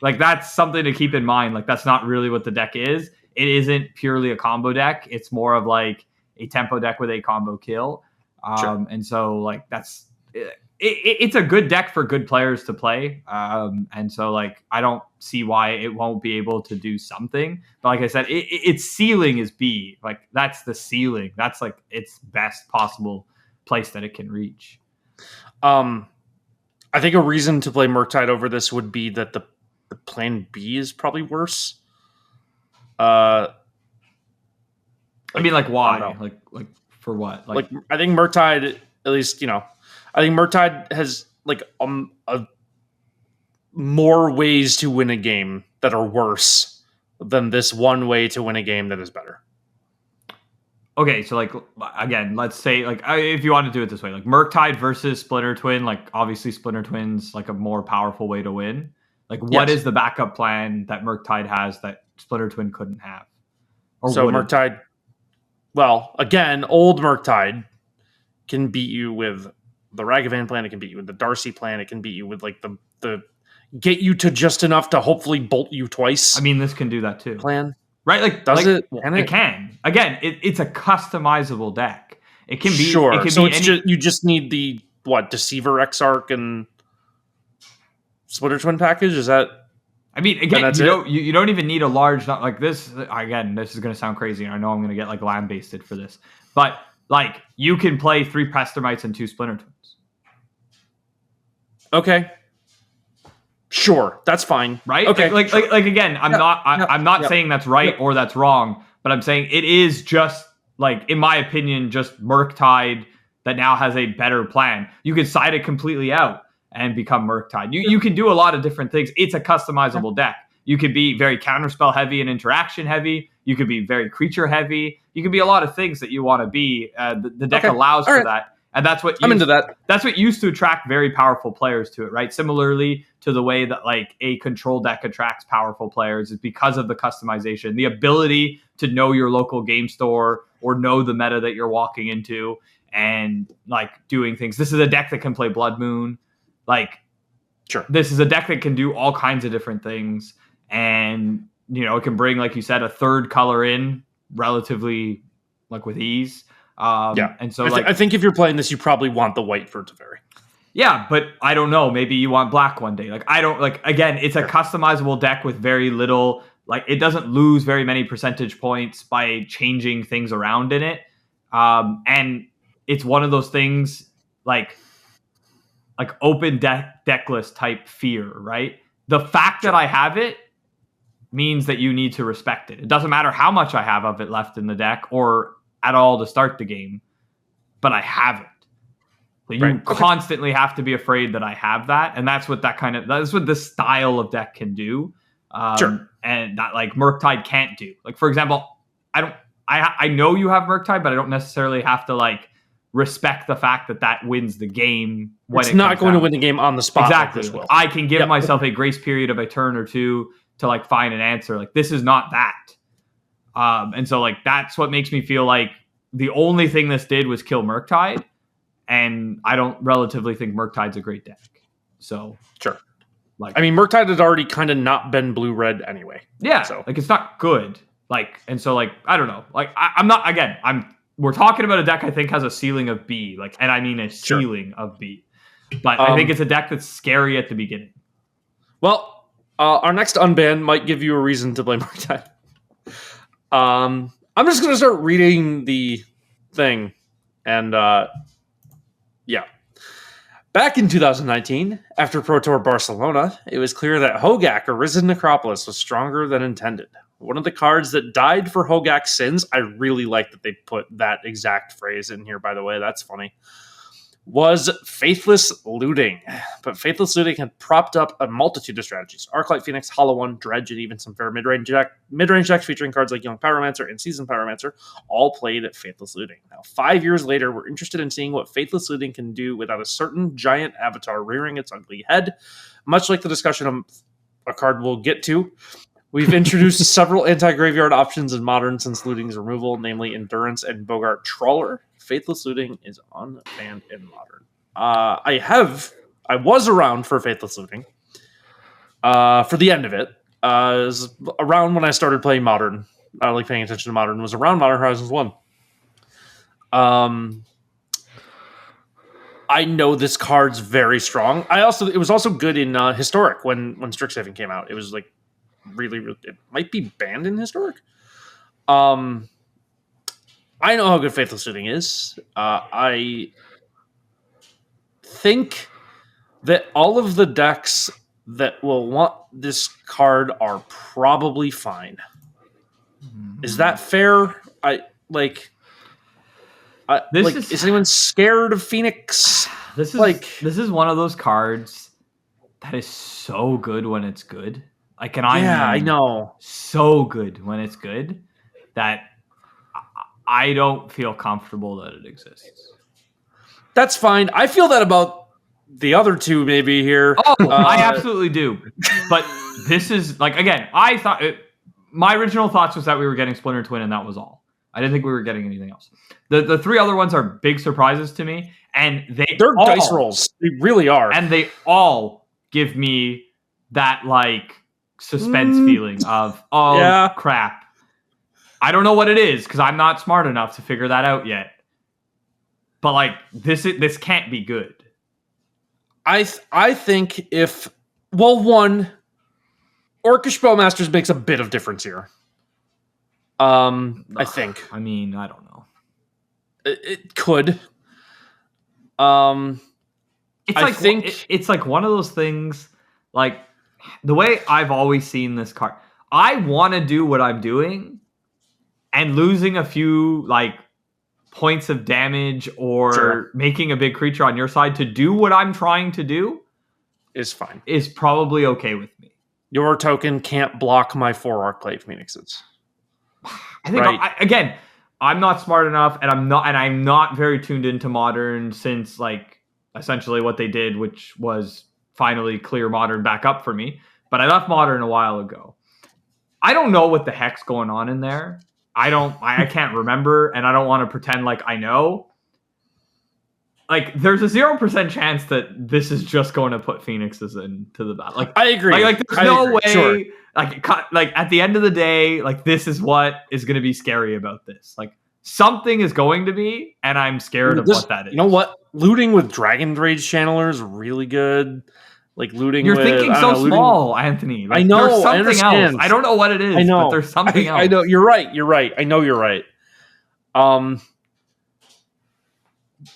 that's something to keep in mind. Like that's not really what the deck is. It isn't purely a combo deck. It's more of like a tempo deck with a combo kill. And so like that's it's a good deck for good players to play. And so like I don't see why it won't be able to do something. But like I said, its ceiling is B. Like that's the ceiling. That's like its best possible place that it can reach. I think a reason to play Murktide over this would be that the plan B is probably worse. I mean, like why? Like for what? Like I think Murktide, at least I think Murktide has like more ways to win a game that are worse than this one way to win a game that is better. Okay, so like again, let's say like if you want to do it this way, like Murktide versus Splinter Twin, like obviously Splinter Twin's like a more powerful way to win. Like what is the backup plan that Murktide has that Splinter Twin couldn't have? Murktide, well, again, old Murktide can beat you with the Ragavan plan, it can beat you with the Darcy plan, it can beat you with like the get you to just enough to hopefully bolt you twice. I mean, this can do that too. Plan. Right? Like does like, it? Can it? It can. Again, it's a customizable deck. It can be sure. It can so be it's just, you just need the Deceiver Exarch and Splinter Twin package. Is that? I mean, again, you don't even need a large like this. Again, this is going to sound crazy, and I know I'm going to get like lambasted for this, but like you can play 3 Pestermites and 2 Splinter Twins. Okay. Sure, that's fine. Right? Okay. Like again, I'm not saying that's right or that's wrong, but I'm saying it is just like, in my opinion, just Murktide that now has a better plan. You can side it completely out and become Murktide. You can do a lot of different things. It's a customizable deck. You could be very counterspell heavy and interaction heavy. You could be very creature heavy. You could be a lot of things that you want to be. The deck allows for that. And that's what I'm into that. That's what used to attract very powerful players to it, right? Similarly to the way that like a control deck attracts powerful players is because of the customization, the ability to know your local game store or know the meta that you're walking into and like doing things. This is a deck that can play Blood Moon. Like, sure. This is a deck that can do all kinds of different things. And, it can bring, like you said, a third color in relatively like with ease. And so I think if you're playing this, you probably want the white for Teferi. Yeah, but I don't know. Maybe you want black one day. Like I don't like. Again, it's a customizable deck with very little. Like it doesn't lose very many percentage points by changing things around in it. And it's one of those things like open deck list type fear, right? The fact that I have it means that you need to respect it. It doesn't matter how much I have of it left in the deck or at all to start the game, but I have it. So you constantly have to be afraid that I have that, and that's what that's what this style of deck can do. Sure. And that like Murktide can't do. Like, for example, I know you have Murktide, but I don't necessarily have to like respect the fact that wins the game. When It's not going to win the game on the spot. Exactly. Like this will. I can give myself a grace period of a turn or two to like find an answer. Like, this is not that. And so like that's what makes me feel like the only thing this did was kill Murktide, and I don't relatively think Murktide's a great deck. So sure. Like, I mean, Murktide had already kind of not been blue-red anyway. Yeah. So like it's not good. Like, and so like I don't know. Like we're talking about a deck I think has a ceiling of B. Like, and I mean a ceiling of B. But I think it's a deck that's scary at the beginning. Well, our next unban might give you a reason to play Murktide. I'm just going to start reading the thing. And, yeah. Back in 2019, after Pro Tour Barcelona, it was clear that Hogak, Arisen Necropolis, was stronger than intended. One of the cards that died for Hogak's sins, I really like that they put that exact phrase in here, by the way, that's funny, was Faithless Looting. But Faithless Looting had propped up a multitude of strategies. Arclight Phoenix, Hollow One, Dredge, and even some fair mid-range decks featuring cards like Young Pyromancer and Seasoned Pyromancer all played at Faithless Looting. Now, 5 years later, we're interested in seeing what Faithless Looting can do without a certain giant avatar rearing its ugly head. Much like the discussion of a card we'll get to, we've introduced several anti-graveyard options in Modern since Looting's removal, namely Endurance and Bogart Trawler. Faithless Looting is unbanned in Modern. I was around for Faithless Looting for the end of it. It was around when I started playing Modern. Like paying attention to Modern. It was around Modern Horizons 1. I know this card's very strong. It was also good in Historic when Strixhaven came out. It was like really, really, it might be banned in Historic. I know how good Faithless Looting is. I think that all of the decks that will want this card are probably fine. Is that fair? Is anyone scared of Phoenix? This is one of those cards that is so good when it's good. Like, and I know so good when it's good that I don't feel comfortable that it exists. That's fine. I feel that about the other two maybe here. Oh, I absolutely do. But this is like, again, I thought my original thoughts was that we were getting Splinter Twin and that was all. I didn't think we were getting anything else. The three other ones are big surprises to me, and they're all, dice rolls. They really are. And they all give me that like suspense feeling of, crap. I don't know what it is because I'm not smart enough to figure that out yet. But like this can't be good. I think one, Orcish Bowmasters makes a bit of difference here. I think. I mean, I don't know. It could. It's like one of those things. Like the way I've always seen this card, I want to do what I'm doing. And losing a few like points of damage or making a big creature on your side to do what I'm trying to do is fine. Is probably okay with me. Your token can't block my 4 Arclight Phoenixes. I think I'm not smart enough, and I'm not very tuned into Modern since like essentially what they did, which was finally clear Modern back up for me. But I left Modern a while ago. I don't know what the heck's going on in there. I can't remember, and I don't want to pretend like I know. Like, there's a 0% chance that this is just going to put Phoenixes into the battle. Like, I agree. Like there's no way. Sure. Like at the end of the day, like this is what is going to be scary about this. Like something is going to be, and I'm scared of what that is. You know what? Looting with Dragon Rage Channeler is really good. Like looting. You're thinking small, Anthony. Like, I know. There's something I understand. else. I don't know what it is. I know. But there's something else. I know. You're right. I know you're right.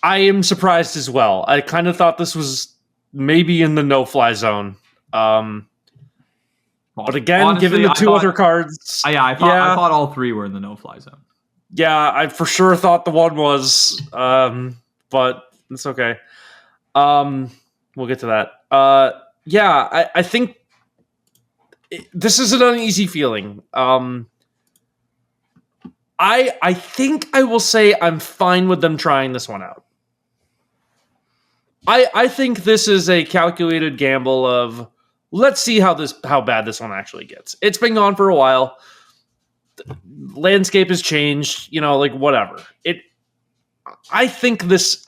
I am surprised as well. I kind of thought this was maybe in the no-fly zone. But again, honestly, given the two other cards, I thought all three were in the no-fly zone. Yeah, I for sure thought the one was, but it's okay. We'll get to that. I think this is an uneasy feeling. I think I will say I'm fine with them trying this one out. I think this is a calculated gamble of let's see how bad this one actually gets. It's been gone for a while. The landscape has changed, like whatever. I think this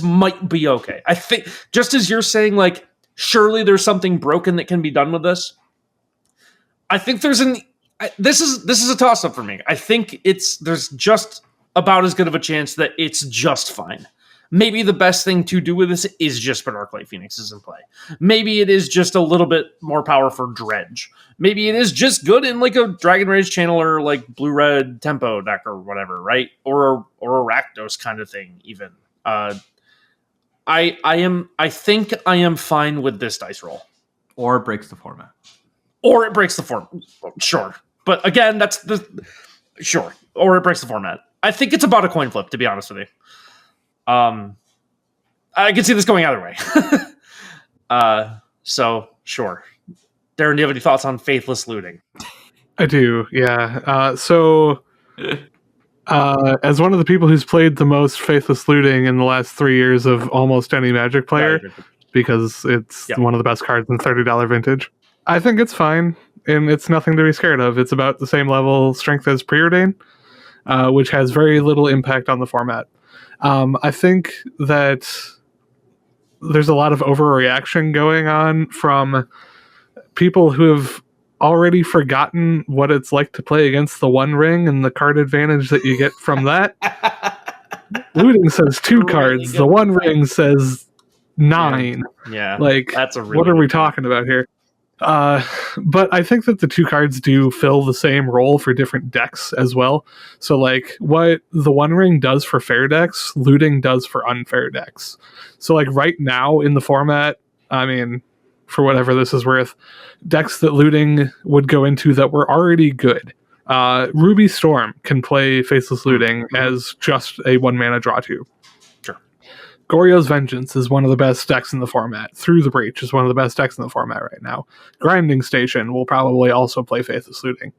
might be okay. I think just as you're saying, like, surely there's something broken that can be done with this. I think this is a toss up for me. I think there's just about as good of a chance that it's just fine. Maybe the best thing to do with this is just put Arclight Phoenixes in play. Maybe it is just a little bit more power for Dredge. Maybe it is just good in like a Dragon Rage Channeler, like blue-red tempo deck or whatever, right? Or a Rakdos kind of thing, even. I think I am fine with this dice roll. Or it breaks the format. Or it breaks the format. Sure. But again, sure. Or it breaks the format. I think it's about a coin flip, to be honest with you. I can see this going either way. So sure. Darren, do you have any thoughts on Faithless Looting? I do, yeah. As one of the people who's played the most Faithless Looting in the last 3 years of almost any Magic player, because it's one of the best cards in $30 vintage, I think it's fine, and it's nothing to be scared of. It's about the same level strength as Preordain, which has very little impact on the format. I think that there's a lot of overreaction going on from people who have already forgotten what it's like to play against the One Ring and the card advantage that you get from that. Looting says 2 cards. The One Ring says 9. Yeah. Like, that's what are we talking about here? But I think that the 2 cards do fill the same role for different decks as well. So, like, what the One Ring does for fair decks, Looting does for unfair decks. So, like, right now in the format, I mean, for whatever this is worth, decks that Looting would go into that were already good. Ruby Storm can play Faceless Looting as just a 1-mana draw 2. Goryo's Vengeance is one of the best decks in the format. Through the Breach is one of the best decks in the format right now. Grinding Station will probably also play Faithless Looting.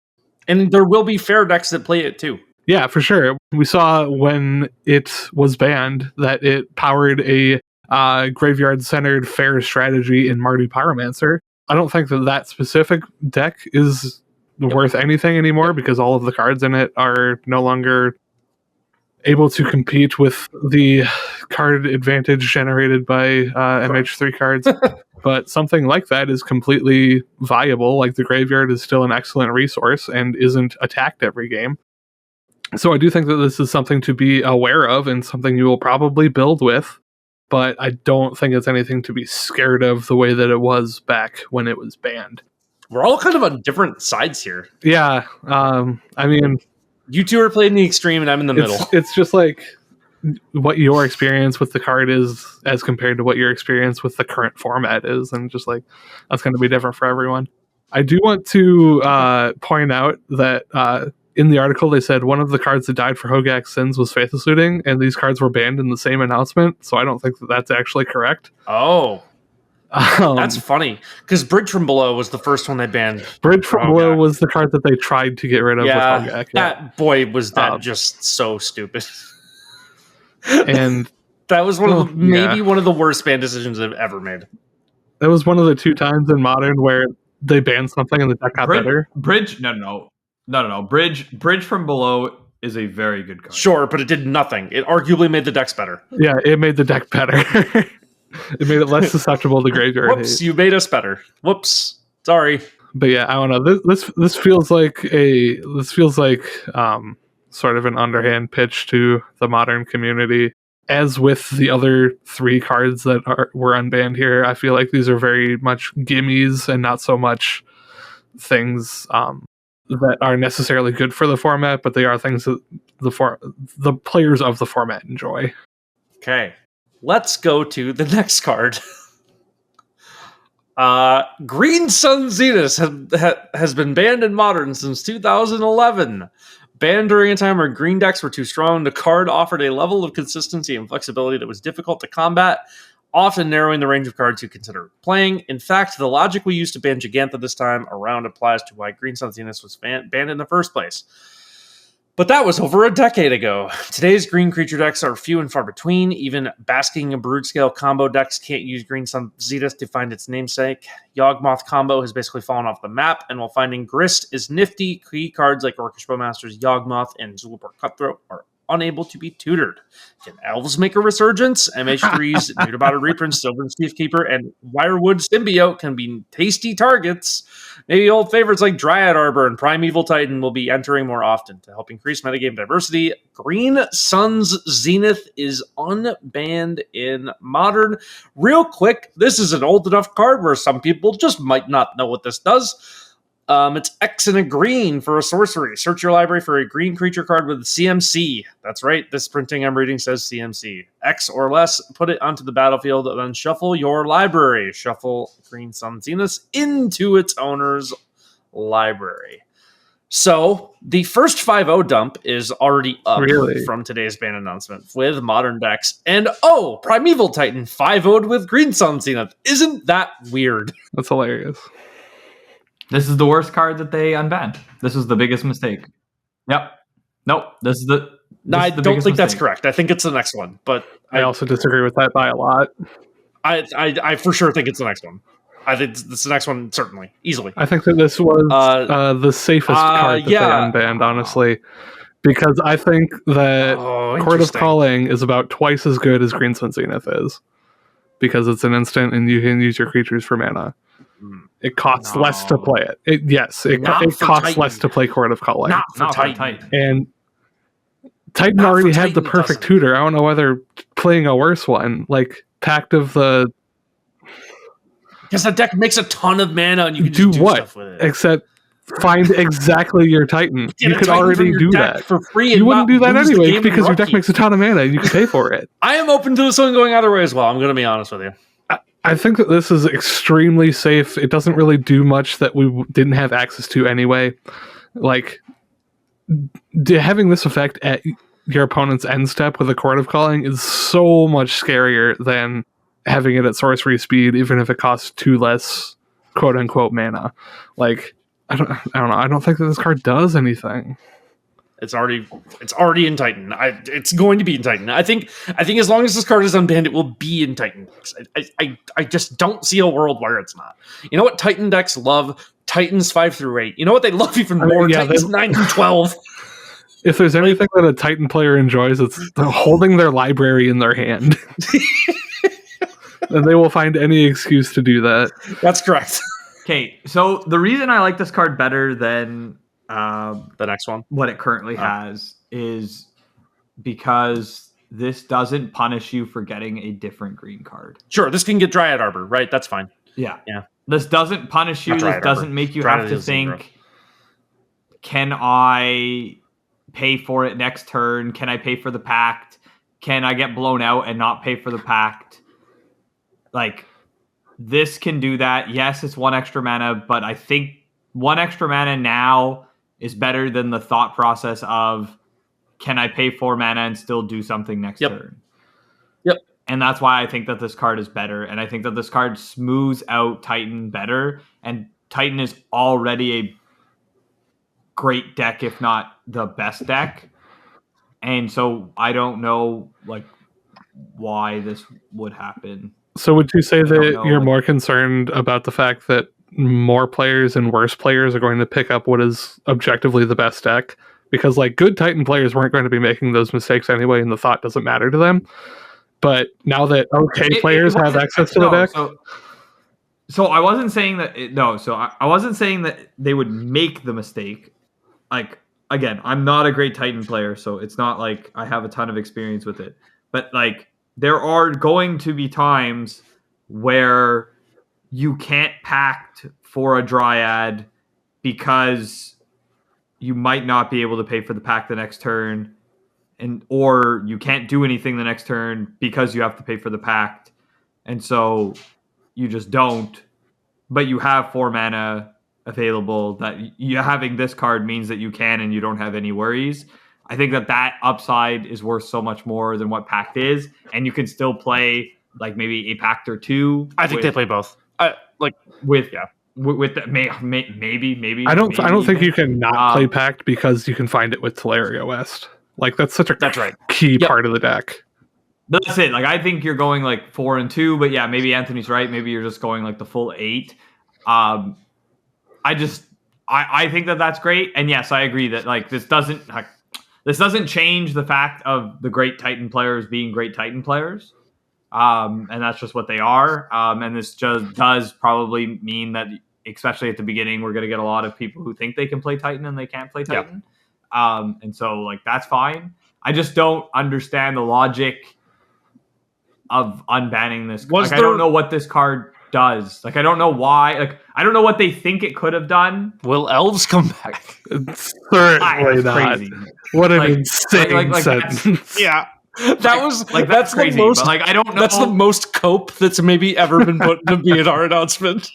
And there will be fair decks that play it too. Yeah, for sure. We saw when it was banned that it powered a graveyard-centered fair strategy in Mardu Pyromancer. I don't think that specific deck is worth anything anymore because all of the cards in it are no longer able to compete with the card advantage generated by MH3 cards. But something like that is completely viable. Like, the graveyard is still an excellent resource and isn't attacked every game. So I do think that this is something to be aware of and something you will probably build with. But I don't think it's anything to be scared of the way that it was back when it was banned. We're all kind of on different sides here. Yeah. I mean, you two are playing the extreme and I'm in the middle. It's just like what your experience with the card is as compared to what your experience with the current format is. And just like, that's going to be different for everyone. I do want to point out that in the article, they said one of the cards that died for Hogak's Sins was Faithless Looting, and these cards were banned in the same announcement. So I don't think that that's actually correct. Oh. That's funny, because Bridge from Below was the first one they banned. Bridge from Below was the card that they tried to get rid of with Hogak. That boy was that just so stupid. And that was one of the worst ban decisions I've ever made. That was one of the 2 times in Modern where they banned something and the deck got better. Bridge from Below is a very good card. Sure, but it did nothing. It arguably made the decks better. Yeah, it made the deck better. It made it less susceptible to graveyard Whoops, you made us better. Whoops. Sorry. But yeah, I don't know. This feels like sort of an underhand pitch to the Modern community. As with the other 3 cards that were unbanned here, I feel like these are very much gimmies and not so much things that are necessarily good for the format, but they are things that the players of the format enjoy. Okay. Let's go to the next card. Green Sun Zenith has been banned in Modern since 2011. Banned during a time where green decks were too strong, the card offered a level of consistency and flexibility that was difficult to combat. often narrowing the range of cards you consider playing. In fact, the logic we used to ban Gigantha this time around applies to why Green Sun Zenith was banned in the first place. But that was over a decade ago. Today's green creature decks are few and far between. Even Basking and Brood Scale combo decks can't use Green Sun Zenith to find its namesake. Yawgmoth combo has basically fallen off the map, and while finding Grist is nifty, key cards like Orcish Bowmasters, Yawgmoth, and Zulaport Cutthroat are unable to be tutored. Can Elves make a resurgence? MH3's Mutabator Reprints, Sylvan Thiefkeeper, and Wirewood Symbiote can be tasty targets. Maybe old favorites like Dryad Arbor and Primeval Titan will be entering more often. To help increase metagame diversity, Green Sun's Zenith is unbanned in Modern. Real quick, this is an old enough card where some people just might not know what this does. It's X and a green for a sorcery. Search your library for a green creature card with CMC. That's right, this printing I'm reading says CMC. X or less, put it onto the battlefield, then shuffle your library. Shuffle Green Sun Zenith into its owner's library. So, the first 5-0 dump is already up from today's ban announcement with Modern decks. And Primeval Titan 5-0'd with Green Sun Zenith. Isn't that weird? That's hilarious. This is the worst card that they unbanned. This was the biggest mistake. Yep. Nope. This is the. No, I don't think that's correct. I think it's the next one, but I also disagree with that by a lot. I for sure think it's the next one. I think it's the next one, certainly, easily. I think that this was the safest card that they unbanned, honestly, because I think that Court of Calling is about twice as good as Green Sun Zenith is, because it's an instant and you can use your creatures for mana. It costs less to play it. It costs less to play Court of Calling. Not for Titan. And Titan already had the perfect tutor. I don't know why they're playing a worse one. Like Pact of the... Because that deck makes a ton of mana and you can do just what? Stuff with it. Except find exactly your Titan. You could already do that. For free. You wouldn't do that anyway because your deck makes a ton of mana and you can pay for it. I am open to this one going either way as well. I'm going to be honest with you. I think that this is extremely safe. It doesn't really do much that we didn't have access to anyway. Like, having this effect at your opponent's end step with a Court of Calling is so much scarier than having it at sorcery speed, even if it costs 2 less quote-unquote mana. Like, I don't know. I don't think that this card does anything. It's already in Titan. It's going to be in Titan. I think as long as this card is unbanned, it will be in Titan decks. I just don't see a world where it's not. You know what Titan decks love? Titans 5 through 8. You know what they love even more? Titans 9 through 12. If there's anything that a Titan player enjoys, it's holding their library in their hand. And they will find any excuse to do that. That's correct. Okay, so the reason I like this card better than the next one, what it currently has, is because this doesn't punish you for getting a different green card. Sure, this can get Dryad Arbor, right? That's fine. Yeah. This doesn't punish you. This doesn't make you have to think, can I pay for it next turn? Can I pay for the Pact? Can I get blown out and not pay for the Pact? Like, this can do that. Yes, it's 1 extra mana, but I think 1 extra mana now is better than the thought process of, can I pay 4 mana and still do something next turn? Yep. And that's why I think that this card is better. And I think that this card smooths out Titan better. And Titan is already a great deck, if not the best deck. And so I don't know why this would happen. So would you say that you're more concerned about the fact that more players and worse players are going to pick up what is objectively the best deck? Because good Titan players weren't going to be making those mistakes anyway, and the thought doesn't matter to them. But now that players have access to the deck, so I wasn't saying that. I wasn't saying that they would make the mistake. Again, I'm not a great Titan player, so it's not like I have a ton of experience with it. But there are going to be times where you can't pact for a Dryad because you might not be able to pay for the pact the next turn, or you can't do anything the next turn because you have to pay for the pact, and so you just don't. But you have 4 mana available. That you having this card means that you can, and you don't have any worries. I think that upside is worth so much more than what pact is, and you can still play like maybe a pact or two. I think they play both. With Yeah. with the, maybe. I don't think you even. can not play Pact because you can find it with Teleria West. Like that's such a That's right. key part of the deck. That's it. Like I think you're going like 4 and 2, but yeah, maybe Anthony's right. Maybe you're just going like the full 8. I think that that's great, and yes, I agree that like this doesn't change the fact of the great Titan players being great Titan players. And that's just what they are. And this just does probably mean that, especially at the beginning, we're going to get a lot of people who think they can play Titan and they can't play Titan. Yeah. And so, like, that's fine. I just don't understand the logic of unbanning this. I don't know what this card does. Like, I don't know why. Like, I don't know what they think it could have done. Will elves come back? Certainly not. Crazy. What an insane sentence. Yeah. That's crazy. The most, but, like, I don't know. That's the most cope that's maybe ever been put into BNR announcement.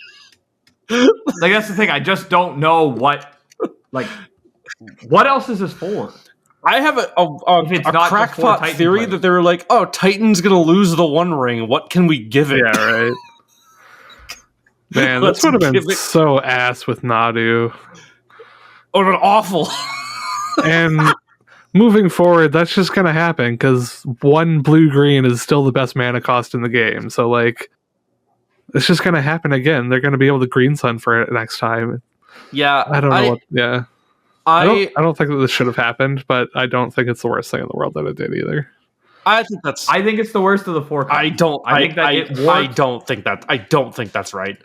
Like, that's the thing. I just don't know what else is this for? I have a crackpot theory that they were like, oh, Titan's going to lose the One Ring. What can we give it? Yeah, right. Man, this would have been so ass with Nadu. Oh, awful. And moving forward, that's just going to happen because 1 blue-green is still the best mana cost in the game. So, like, it's just going to happen again. They're going to be able to green sun for it next time. Yeah. I don't know. Yeah. I don't think that this should have happened, but I don't think it's the worst thing in the world that it did either. I think it's the worst of the 4 cards. I don't think that's right.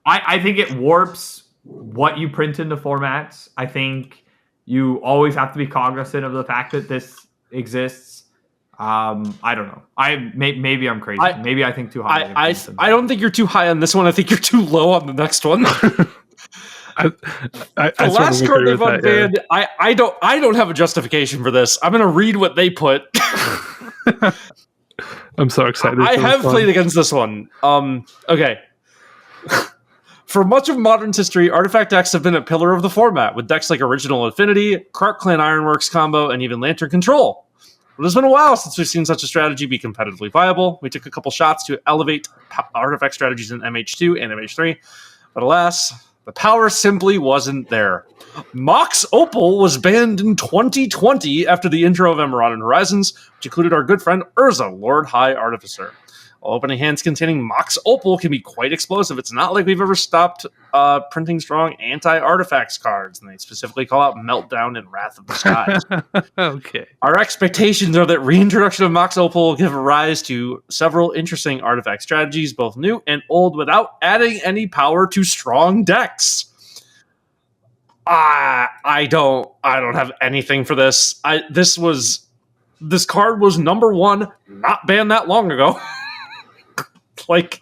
I think it warps what you print into formats. I think you always have to be cognizant of the fact that this exists. I don't know. Maybe I'm crazy. Maybe I think too high. I don't think you're too high on this one. I think you're too low on the next one. The last card they've unbanned, yeah. I don't have a justification for this. I'm going to read what they put. I'm so excited. I have played against this one. Okay. For much of Modern's history, artifact decks have been a pillar of the format, with decks like Original Infinity, Krark Clan Ironworks combo, and even Lantern Control. It has been a while since we've seen such a strategy be competitively viable. We took a couple shots to elevate artifact strategies in MH2 and MH3, but alas, the power simply wasn't there. Mox Opal was banned in 2020 after the intro of Emerald and Horizons, which included our good friend Urza, Lord High Artificer. While opening hands containing Mox Opal can be quite explosive, it's not like we've ever stopped printing strong anti-artifacts cards, and they specifically call out Meltdown and Wrath of the Skies. Okay. Our expectations are that reintroduction of Mox Opal will give rise to several interesting artifact strategies, both new and old, without adding any power to strong decks. I don't have anything for this. This card was number 1, not banned that long ago. Like,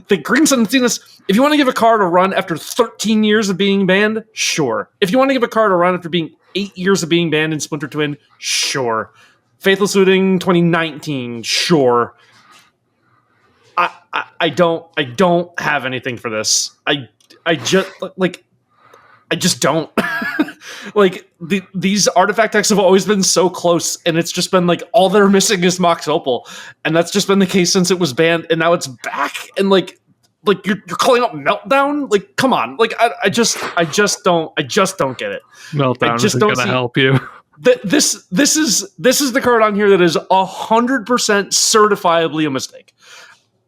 the Green Sun and Venus, if you want to give a card a run after 13 years of being banned, sure. If you want to give a card a run after being 8 years of being banned in Splinter Twin, sure. Faithless Looting 2019, sure. I don't have anything for this. I just don't. Like, these artifact decks have always been so close, and it's just been like all they're missing is Mox Opal, and that's just been the case since it was banned, and now it's back, and like you're calling out Meltdown. Like, come on, like I just don't get it. Meltdown isn't going to help you. This is the card on here that is 100% certifiably a mistake.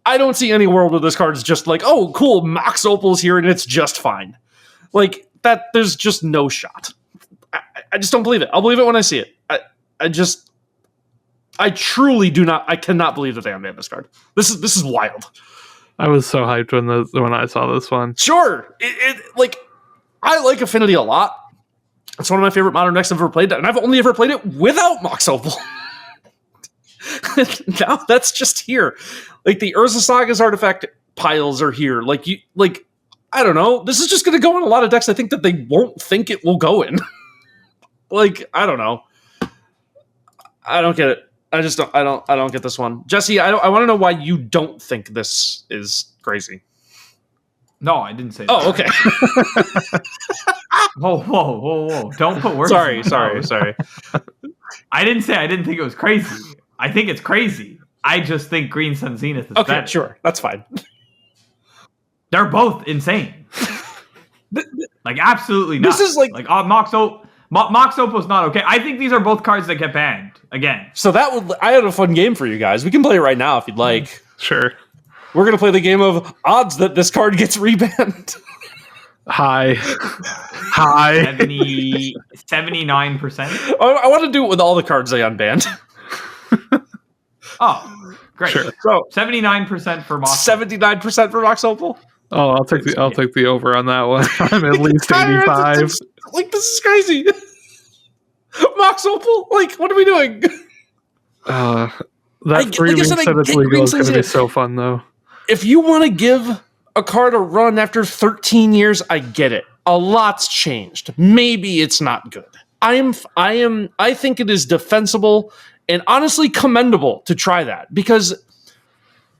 I don't see any world where this card is just like, oh, cool, Mox Opal's here and it's just fine. Like that, there's just no shot. I just don't believe it. I'll believe it when I see it. I truly do not. I cannot believe that they unbanned this card. This is wild. I was so hyped when I saw this one. Sure, I like Affinity a lot. It's one of my favorite modern decks I've ever played, and I've only ever played it without Mox Opal. Now that's just here. Like, the Urza Saga's artifact piles are here. I don't know. This is just going to go in a lot of decks I think that they won't think it will go in. Like, I don't know. I don't get it. I don't get this one. Jesse, I want to know why you don't think this is crazy. No, I didn't say that. Oh, okay. Whoa. Don't put words Sorry. I didn't think it was crazy. I think it's crazy. I just think Green Sun Zenith is Okay, better. sure. That's fine. They're both insane. Like, absolutely not. This is like Mox Opal's not okay. I think these are both cards that get banned again. so that would. I had a fun game for you guys. We can play it right now if you'd like. Sure. We're gonna play the game of odds that this card gets rebanned. Hi. 79%. I want to do it with all the cards they unbanned. Oh, great. Sure. So 79% for Mox. 79% for Mox Opal. Oh, I'll take the over on that one. I'm at least 85. Like, this is crazy. Mox Opal? Like, what are we doing? That like 3 I weeks said, I that it's get legal Green is going to be Sun's so fun, though. If you want to give a card a run after 13 years, I get it. A lot's changed. Maybe it's not good. I think it is defensible and honestly commendable to try that, because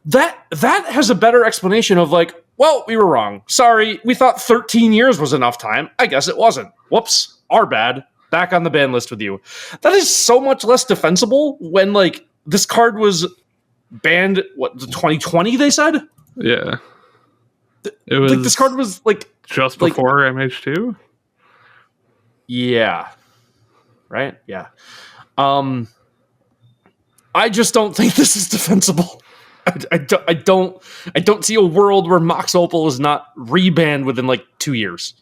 that has a better explanation of like, well, we were wrong. Sorry, we thought 13 years was enough time. I guess it wasn't. Whoops, our bad. Back on the ban list with you. That is so much less defensible when like this card was banned, what, 2020 they said? Yeah. It was like this card was like just before MH2? Yeah. Right? Yeah. I just don't think this is defensible. I don't see a world where Mox Opal is not rebanned within like 2 years.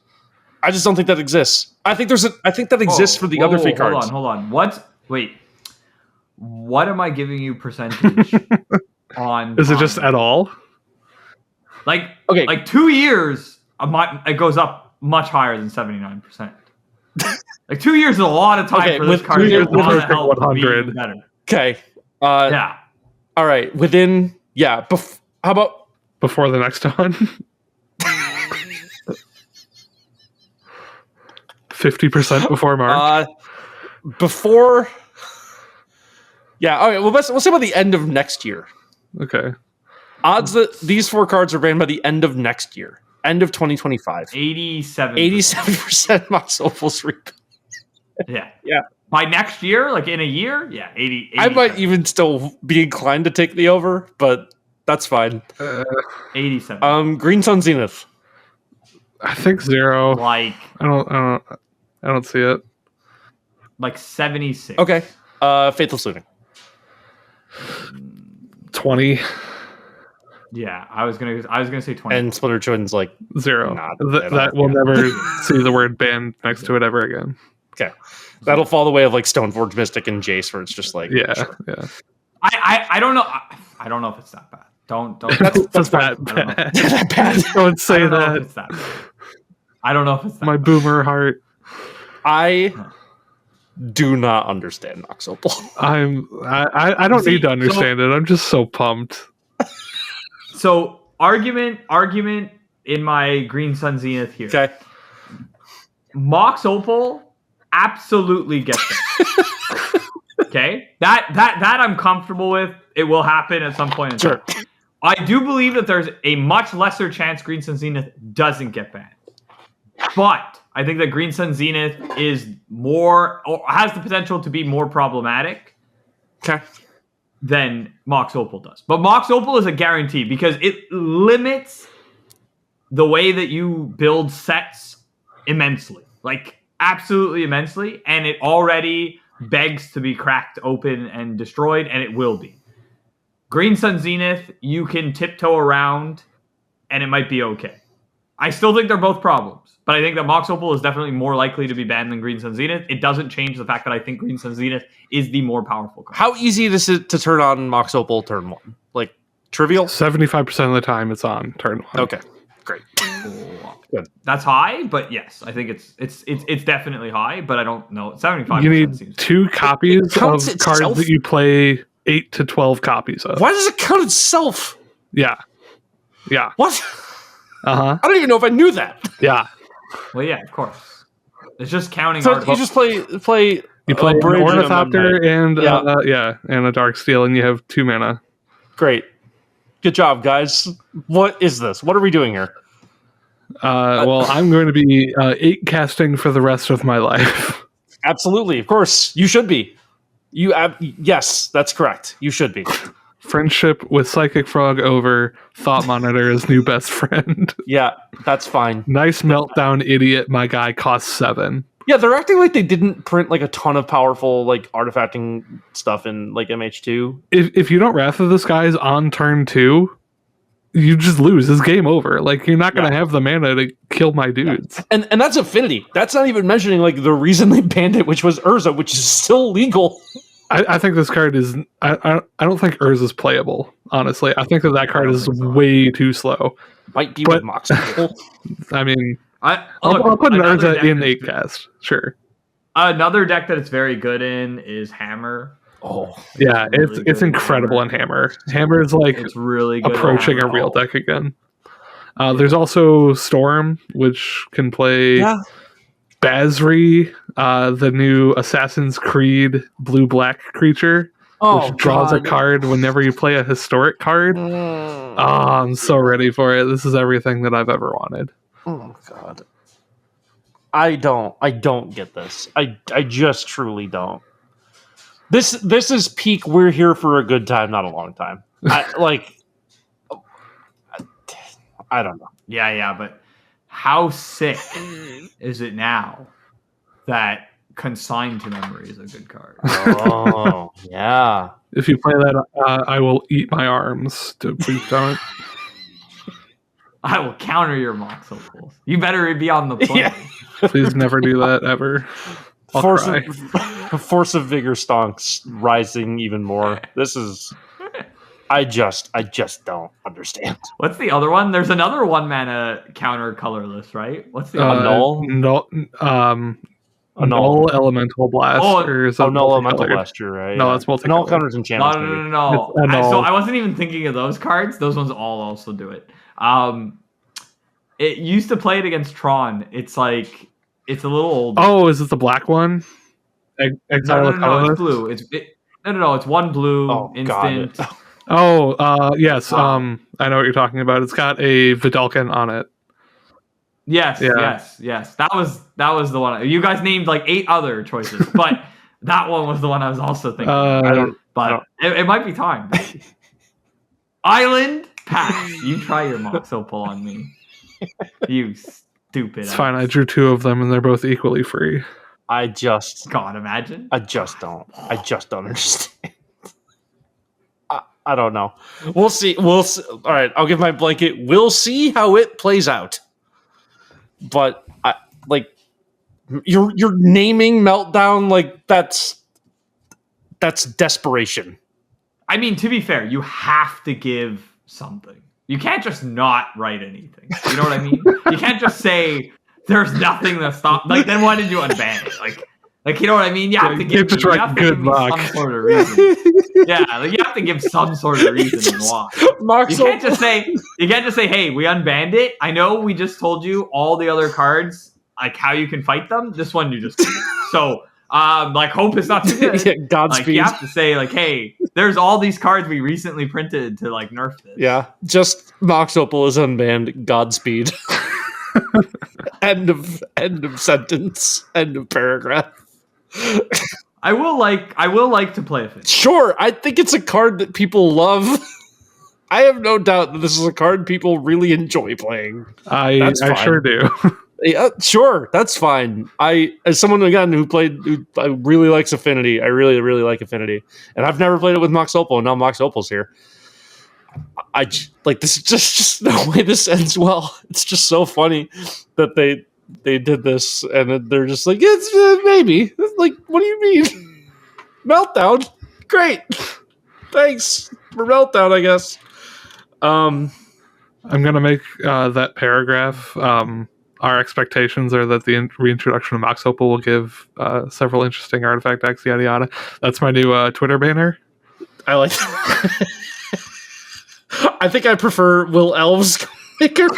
I just don't think that exists. I think that exists for the other three cards. Hold on. What am I giving you percentage on? Is it just at all? Like, okay, like 2 years, it goes up much higher than 79%. Like 2 years is a lot of time for this card to get 100 better. Okay. Yeah. All right. Within, yeah. How about before the next one? 50% before March. Before. Yeah. Okay. Well, we'll say by the end of next year. Okay. Odds that these 4 cards are banned by the end of next year, end of 2025. 87%. Mox Opal's rebanned. Yeah. Yeah. By next year, like in a year, yeah, 80. I might even still be inclined to take the over, but that's fine. 87. Green Sun Zenith. I think 0. Like I don't see it. Like 76. Okay. Faithless Looting. 20. Yeah, I was gonna say 20. And Splitter Twins like 0. Not That will never see the word banned next to it ever again. Okay. That'll fall the way of like Stoneforge Mystic and Jace, where it's just like Yeah. I don't know. I don't know if it's that bad. Don't. That's bad. that bad. Don't say I don't know that. if it's that bad. I don't know if it's that My bad. boomer heart. I do not understand Mox Opal. I don't need to understand it. I'm just so pumped. So argument in my Green Sun Zenith here. Okay. Mox Opal absolutely gets it. Okay? That I'm comfortable with. It will happen at some point in time. Sure. I do believe that there's a much lesser chance Green Sun Zenith doesn't get banned. But I think that Green Sun Zenith is more, or has the potential to be more problematic Okay. than Mox Opal does. But Mox Opal is a guarantee because it limits the way that you build sets immensely. Like, absolutely immensely. And it already begs to be cracked open and destroyed, and it will be. Green Sun Zenith, you can tiptoe around, and it might be okay. I still think they're both problems, but I think that Mox Opal is definitely more likely to be banned than Green Sun Zenith. It doesn't change the fact that I think Green Sun Zenith is the more powerful card. How easy is it to turn on Mox Opal turn 1? Like, trivial? 75% of the time it's on turn 1. Okay. Great. Good. That's high, but yes, I think it's definitely high, but I don't know. 75%. You need seems 2 copies of counts cards itself? that you play 8 to 12 copies of. Why does it count itself? Yeah. Yeah. What? Uh-huh. I don't even know if I knew that. Yeah. Well, yeah, of course. It's just counting. So our you just play You play an bridge and a Ornithopter Mudknight. and a Dark Steel, and you have 2 mana. Great. Good job, guys. What is this? What are we doing here? Well, I'm going to be 8 casting for the rest of my life. Absolutely. Of course. You should be. Yes, that's correct. You should be. Friendship with Psychic Frog over. Thought Monitor is new best friend. Yeah, that's fine. Nice meltdown, idiot. My guy costs 7. Yeah, they're acting like they didn't print like a ton of powerful like artifacting stuff in like MH2. If you don't Wrath of the Skies on turn 2, you just lose. It's game over. Like, you're not going to have the mana to kill my dudes. Yeah. And that's Affinity. That's not even mentioning like the reason they banned it, which was Urza, which is still legal. I think this card is... I don't think Urza is playable, honestly. I think that card is way too slow. Might be with Mox. I mean, I'll put an Urza in 8 cast. Sure. Another deck that it's very good in is Hammer. Oh, yeah, it's incredible in Hammer. Hammer is like it's really good approaching a real deck again. There's also Storm, which can play Basri, the new Assassin's Creed blue-black creature, which draws a card whenever you play a historic card. Oh, I'm so ready for it. This is everything that I've ever wanted. Oh God, I don't get this. I just truly don't. This is peak. We're here for a good time, not a long time. I don't know. Yeah, but how sick is it now that Consigned to Memory is a good card? Oh, yeah. If you play that, I will eat my arms. Please don't. I will counter your Mox Opals. You better be on the play. Yeah. Please never do that ever. Force of Vigor stonks rising even more. This is... I just don't understand. What's the other one? There's another 1-mana counter colorless, right? What's the other Null Elemental Blast. Null Elemental Blast, you're right. No, that's multicolored. Null counters enchantments. No. So I wasn't even thinking of those cards. Those ones all also do it. It used to play it against Tron. It's a little old. Oh, is it the black one? Exile no, it's blue. It's 1 blue instant. God. Oh, yes. I know what you're talking about. It's got a Vidalcan on it. Yes. That was the one. You guys named like 8 other choices, but that one was the one I was also thinking. It might be time. Island pass. You try your Mox Opal on me. You stupid. It's fine. I drew 2 of them, and they're both equally free. God, imagine. I just don't understand. I don't know. We'll see. All right, I'll give my blanket. We'll see how it plays out. But you're naming Meltdown like that's desperation. I mean, to be fair, you have to give something. You can't just not write anything. You know what I mean? You can't just say there's nothing that stops. Like, then why did you unban it? Like, you know what I mean? You have to give me some sort of reason. Yeah, like you have to give some sort of reason and why. You can't just say, hey, we unbanned it. I know we just told you all the other cards, like how you can fight them. This one you just so hope it's not too good. Yeah, Godspeed. Like, you have to say, like, hey, there's all these cards we recently printed to like nerf this. Yeah, just Mox Opal is unbanned. Godspeed. End of sentence. End of paragraph. I will like to play it. Sure, I think it's a card that people love. I have no doubt that this is a card people really enjoy playing. I sure do. Yeah, sure, that's fine. As someone again who really likes Affinity, I really, really like Affinity, and I've never played it with Mox Opal, and now Mox Opal's here. This is just no way this ends well. It's just so funny that they did this, and they're just like, it's maybe. Like, what do you mean? Meltdown? Great. Thanks for Meltdown, I guess. I'm gonna make that paragraph. Our expectations are that the reintroduction of Mox Opal will give several interesting artifact decks, yada yada. That's my new Twitter banner. I like that. I think I prefer Will Elves Maker.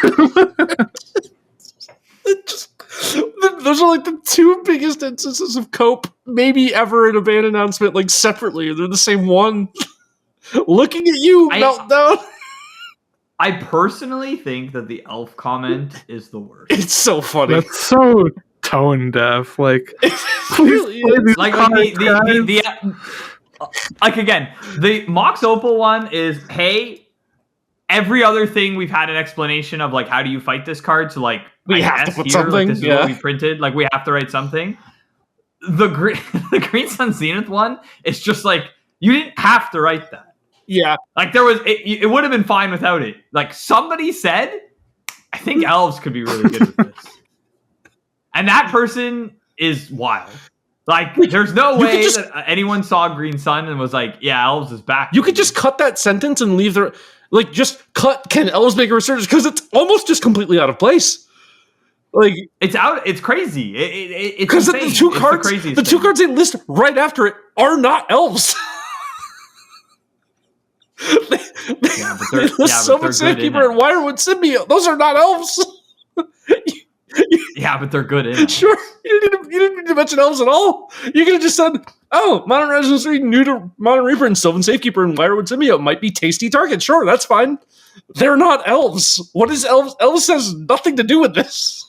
Those are like the 2 biggest instances of cope maybe ever in a band announcement, like separately. They're the same one. Looking at you, Meltdown. I personally think that the elf comment is the worst. It's so funny. That's so tone deaf. Like, really like like again, the Mox Opal one is, hey, every other thing we've had an explanation of, like, how do you fight this card? So, like, We I have to guess put here, something, like, this is yeah. what we printed. Like, we have to write something. The Green Sun Zenith one, it's just like, you didn't have to write that. Yeah. Like, there was, it would have been fine without it. Like, somebody said, I think elves could be really good with this. And that person is wild. Like, there's no way that anyone saw Green Sun and was like, yeah, elves is back. You could just cut that sentence and leave the, like, just cut, can elves make a resurgence? Because it's almost just completely out of place. Like, it's crazy. It's because the two cards, the two cards they list right after it are not elves. they list Sylvan Safekeeper and Wirewood Symbiote. Those are not elves. Yeah, but they're good in it. Sure. You didn't need to mention elves at all. You could have just said, oh, Modern Resonance 3, new to Modern Reprint, Sylvan Safekeeper and Wirewood Symbiote might be tasty target. Sure, that's fine. They're not elves. What is elves? Elves has nothing to do with this.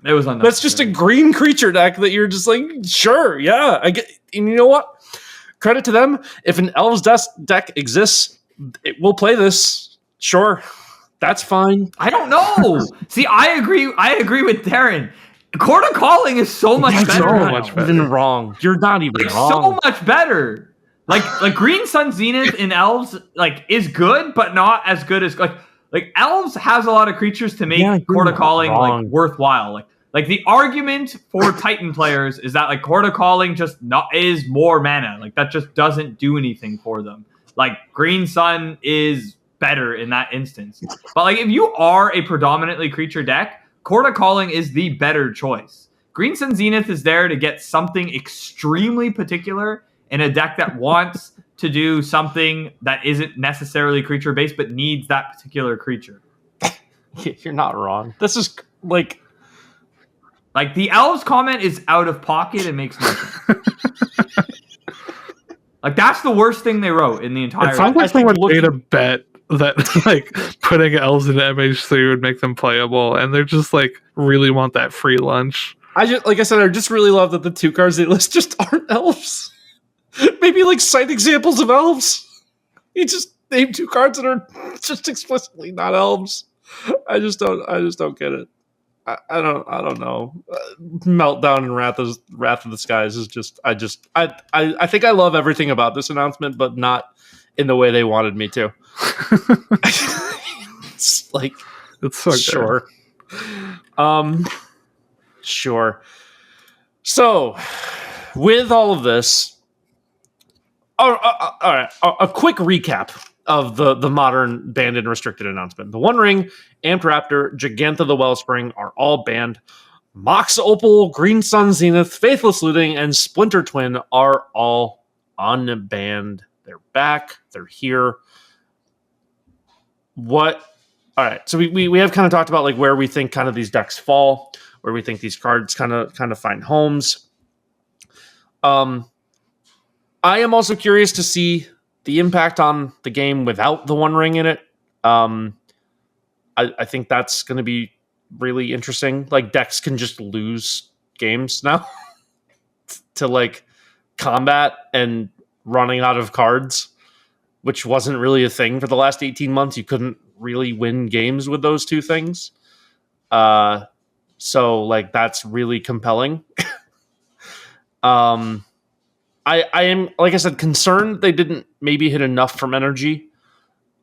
It was unnecessary. That's just a green creature deck that you're just like, sure, yeah, I get. And you know what? Credit to them. If an elves deck exists, it will play this. Sure, that's fine. I don't know. See, I agree. I agree with Darren. Court of Calling is so much better. So much better. Even wrong. You're not even wrong. So much better. Like Green Sun Zenith in elves like is good, but not as good as like elves has a lot of creatures to make Court of Calling like worthwhile. Like the argument for Titan players is that like Court of Calling just is more mana. Like that just doesn't do anything for them. Like Green Sun is better in that instance. But like if you are a predominantly creature deck, Court of Calling is the better choice. Green Sun Zenith is there to get something extremely particular in a deck that wants to do something that isn't necessarily creature based but needs that particular creature. You're not wrong. This is like the elves comment is out of pocket and makes no sense. Like that's the worst thing they wrote in the entire. It sounds like someone made a bet that like putting elves into MH3 would make them playable, and they're just like really want that free lunch. I just really love that the two cards they list just aren't elves. Maybe like cite examples of elves. You just name two cards that are just explicitly not elves. I just don't get it. I don't know. Meltdown and Wrath of the Skies is just I think I love everything about this announcement, but not in the way they wanted me to. It's like it's so sure. Sure. So, with all of this, all right, a quick recap of the modern banned and restricted announcement. The One Ring, Amped Raptor, Gigantha the Wellspring are all banned. Mox Opal, Green Sun Zenith, Faithless Looting, and Splinter Twin are all unbanned. They're back. They're here. What? All right. So we have kind of talked about like where we think kind of these decks fall, where we think these cards kind of find homes. I am also curious to see the impact on the game without the One Ring in it. I think that's going to be really interesting. Like decks can just lose games now to like combat and running out of cards, which wasn't really a thing for the last 18 months. You couldn't really win games with those two things. So like that's really compelling. I am, like I said, concerned they didn't maybe hit enough from energy.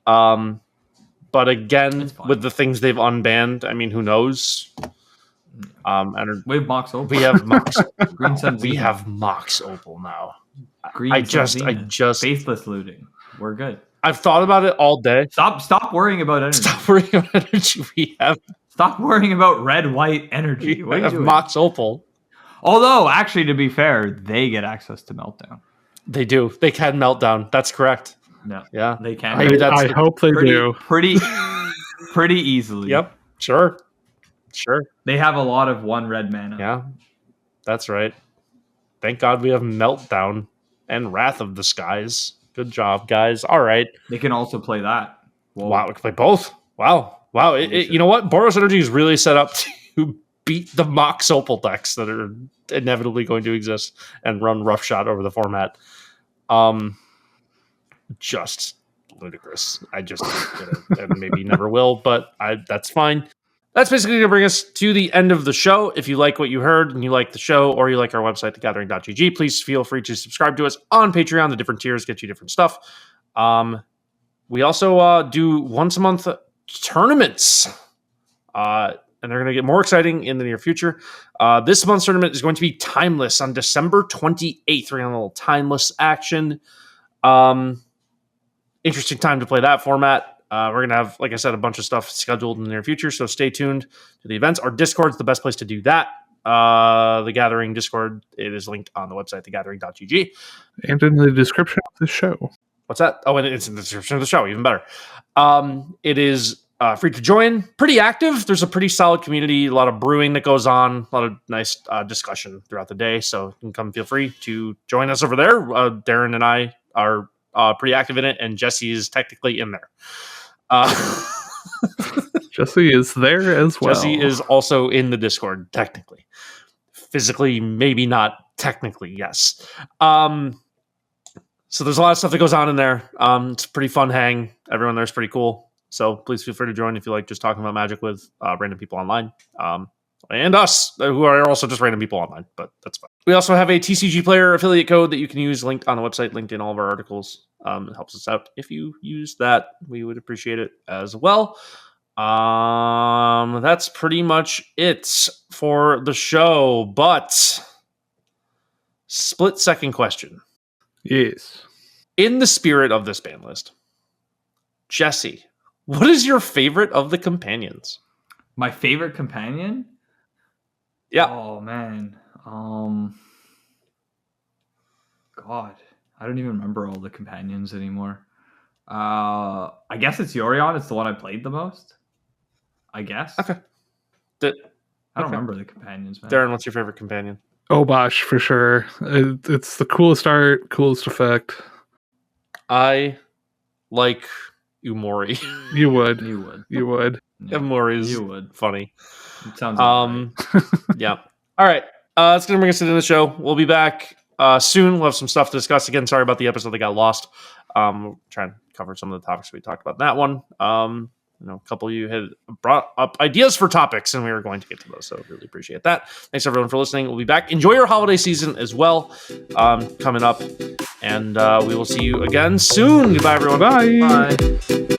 But again, with the things they've unbanned, I mean, who knows? We have Mox Opal. We have Mox. Green Sun we Zenith. have Mox Opal now. I just Faithless Looting. We're good. I've thought about it all day. Stop worrying about energy. Stop worrying about energy. Stop worrying about red-white energy. We have Mox Opal. Although, actually, to be fair, they get access to Meltdown. They do. They can Meltdown. That's correct. Yeah, they can. I hope they do. Pretty easily. Yep. Sure. They have a lot of one red mana. Yeah, that's right. Thank God we have Meltdown and Wrath of the Skies. Good job, guys. All right. They can also play that. Whoa. Wow, we can play both. Wow. You know what? Boros Energy is really set up to beat the Mox Opal decks that are inevitably going to exist and run roughshod over the format. Just ludicrous. I just did it, and maybe never will, but that's fine. That's basically going to bring us to the end of the show. If you like what you heard and you like the show or you like our website, thegathering.gg, please feel free to subscribe to us on Patreon. The different tiers get you different stuff. We also do once a month tournaments, and they're going to get more exciting in the near future. This month's tournament is going to be Timeless on December 28th. We're going to have a little Timeless action. Interesting time to play that format. We're going to have, like I said, a bunch of stuff scheduled in the near future, so stay tuned to the events. Our Discord's the best place to do that. The Gathering Discord, it is linked on the website, thegathering.gg. And in the description of the show. What's that? Oh, and it's in the description of the show, even better. It is free to join. Pretty active. There's a pretty solid community, a lot of brewing that goes on, a lot of nice discussion throughout the day, so you can come feel free to join us over there. Darren and I are pretty active in it, and Jesse is technically in there. Jesse is there as well. Jesse is also in the Discord, technically. Physically, maybe not. Technically, yes. So there's a lot of stuff that goes on in there. It's a pretty fun hang. Everyone there is pretty cool. So please feel free to join if you like just talking about Magic with random people online. And us, who are also just random people online, but that's fine. We also have a TCG Player affiliate code that you can use, linked on the website, linked in all of our articles. It helps us out. If you use that, we would appreciate it as well. That's pretty much it for the show, but split second question. Yes. In the spirit of this ban list, Jesse, what is your favorite of the companions? My favorite companion? Yeah. Oh man. God, I don't even remember all the companions anymore. I guess it's Yorion. It's the one I played the most. I guess. Okay. I don't remember the companions, man. Darren, what's your favorite companion? Obosh, for sure. It's the coolest art, coolest effect. I like Umori. You would. You would. Yeah. Umori's You would. funny. It sounds right. Yeah. All right. That's going to bring us to the end of the show. We'll be back soon. We'll have some stuff to discuss. Again, sorry about the episode that got lost. We'll try and cover some of the topics we talked about in that one. A couple of you had brought up ideas for topics, and we were going to get to those, so really appreciate that. Thanks, everyone, for listening. We'll be back. Enjoy your holiday season as well, coming up, and we will see you again soon. Goodbye, everyone. Bye. Bye.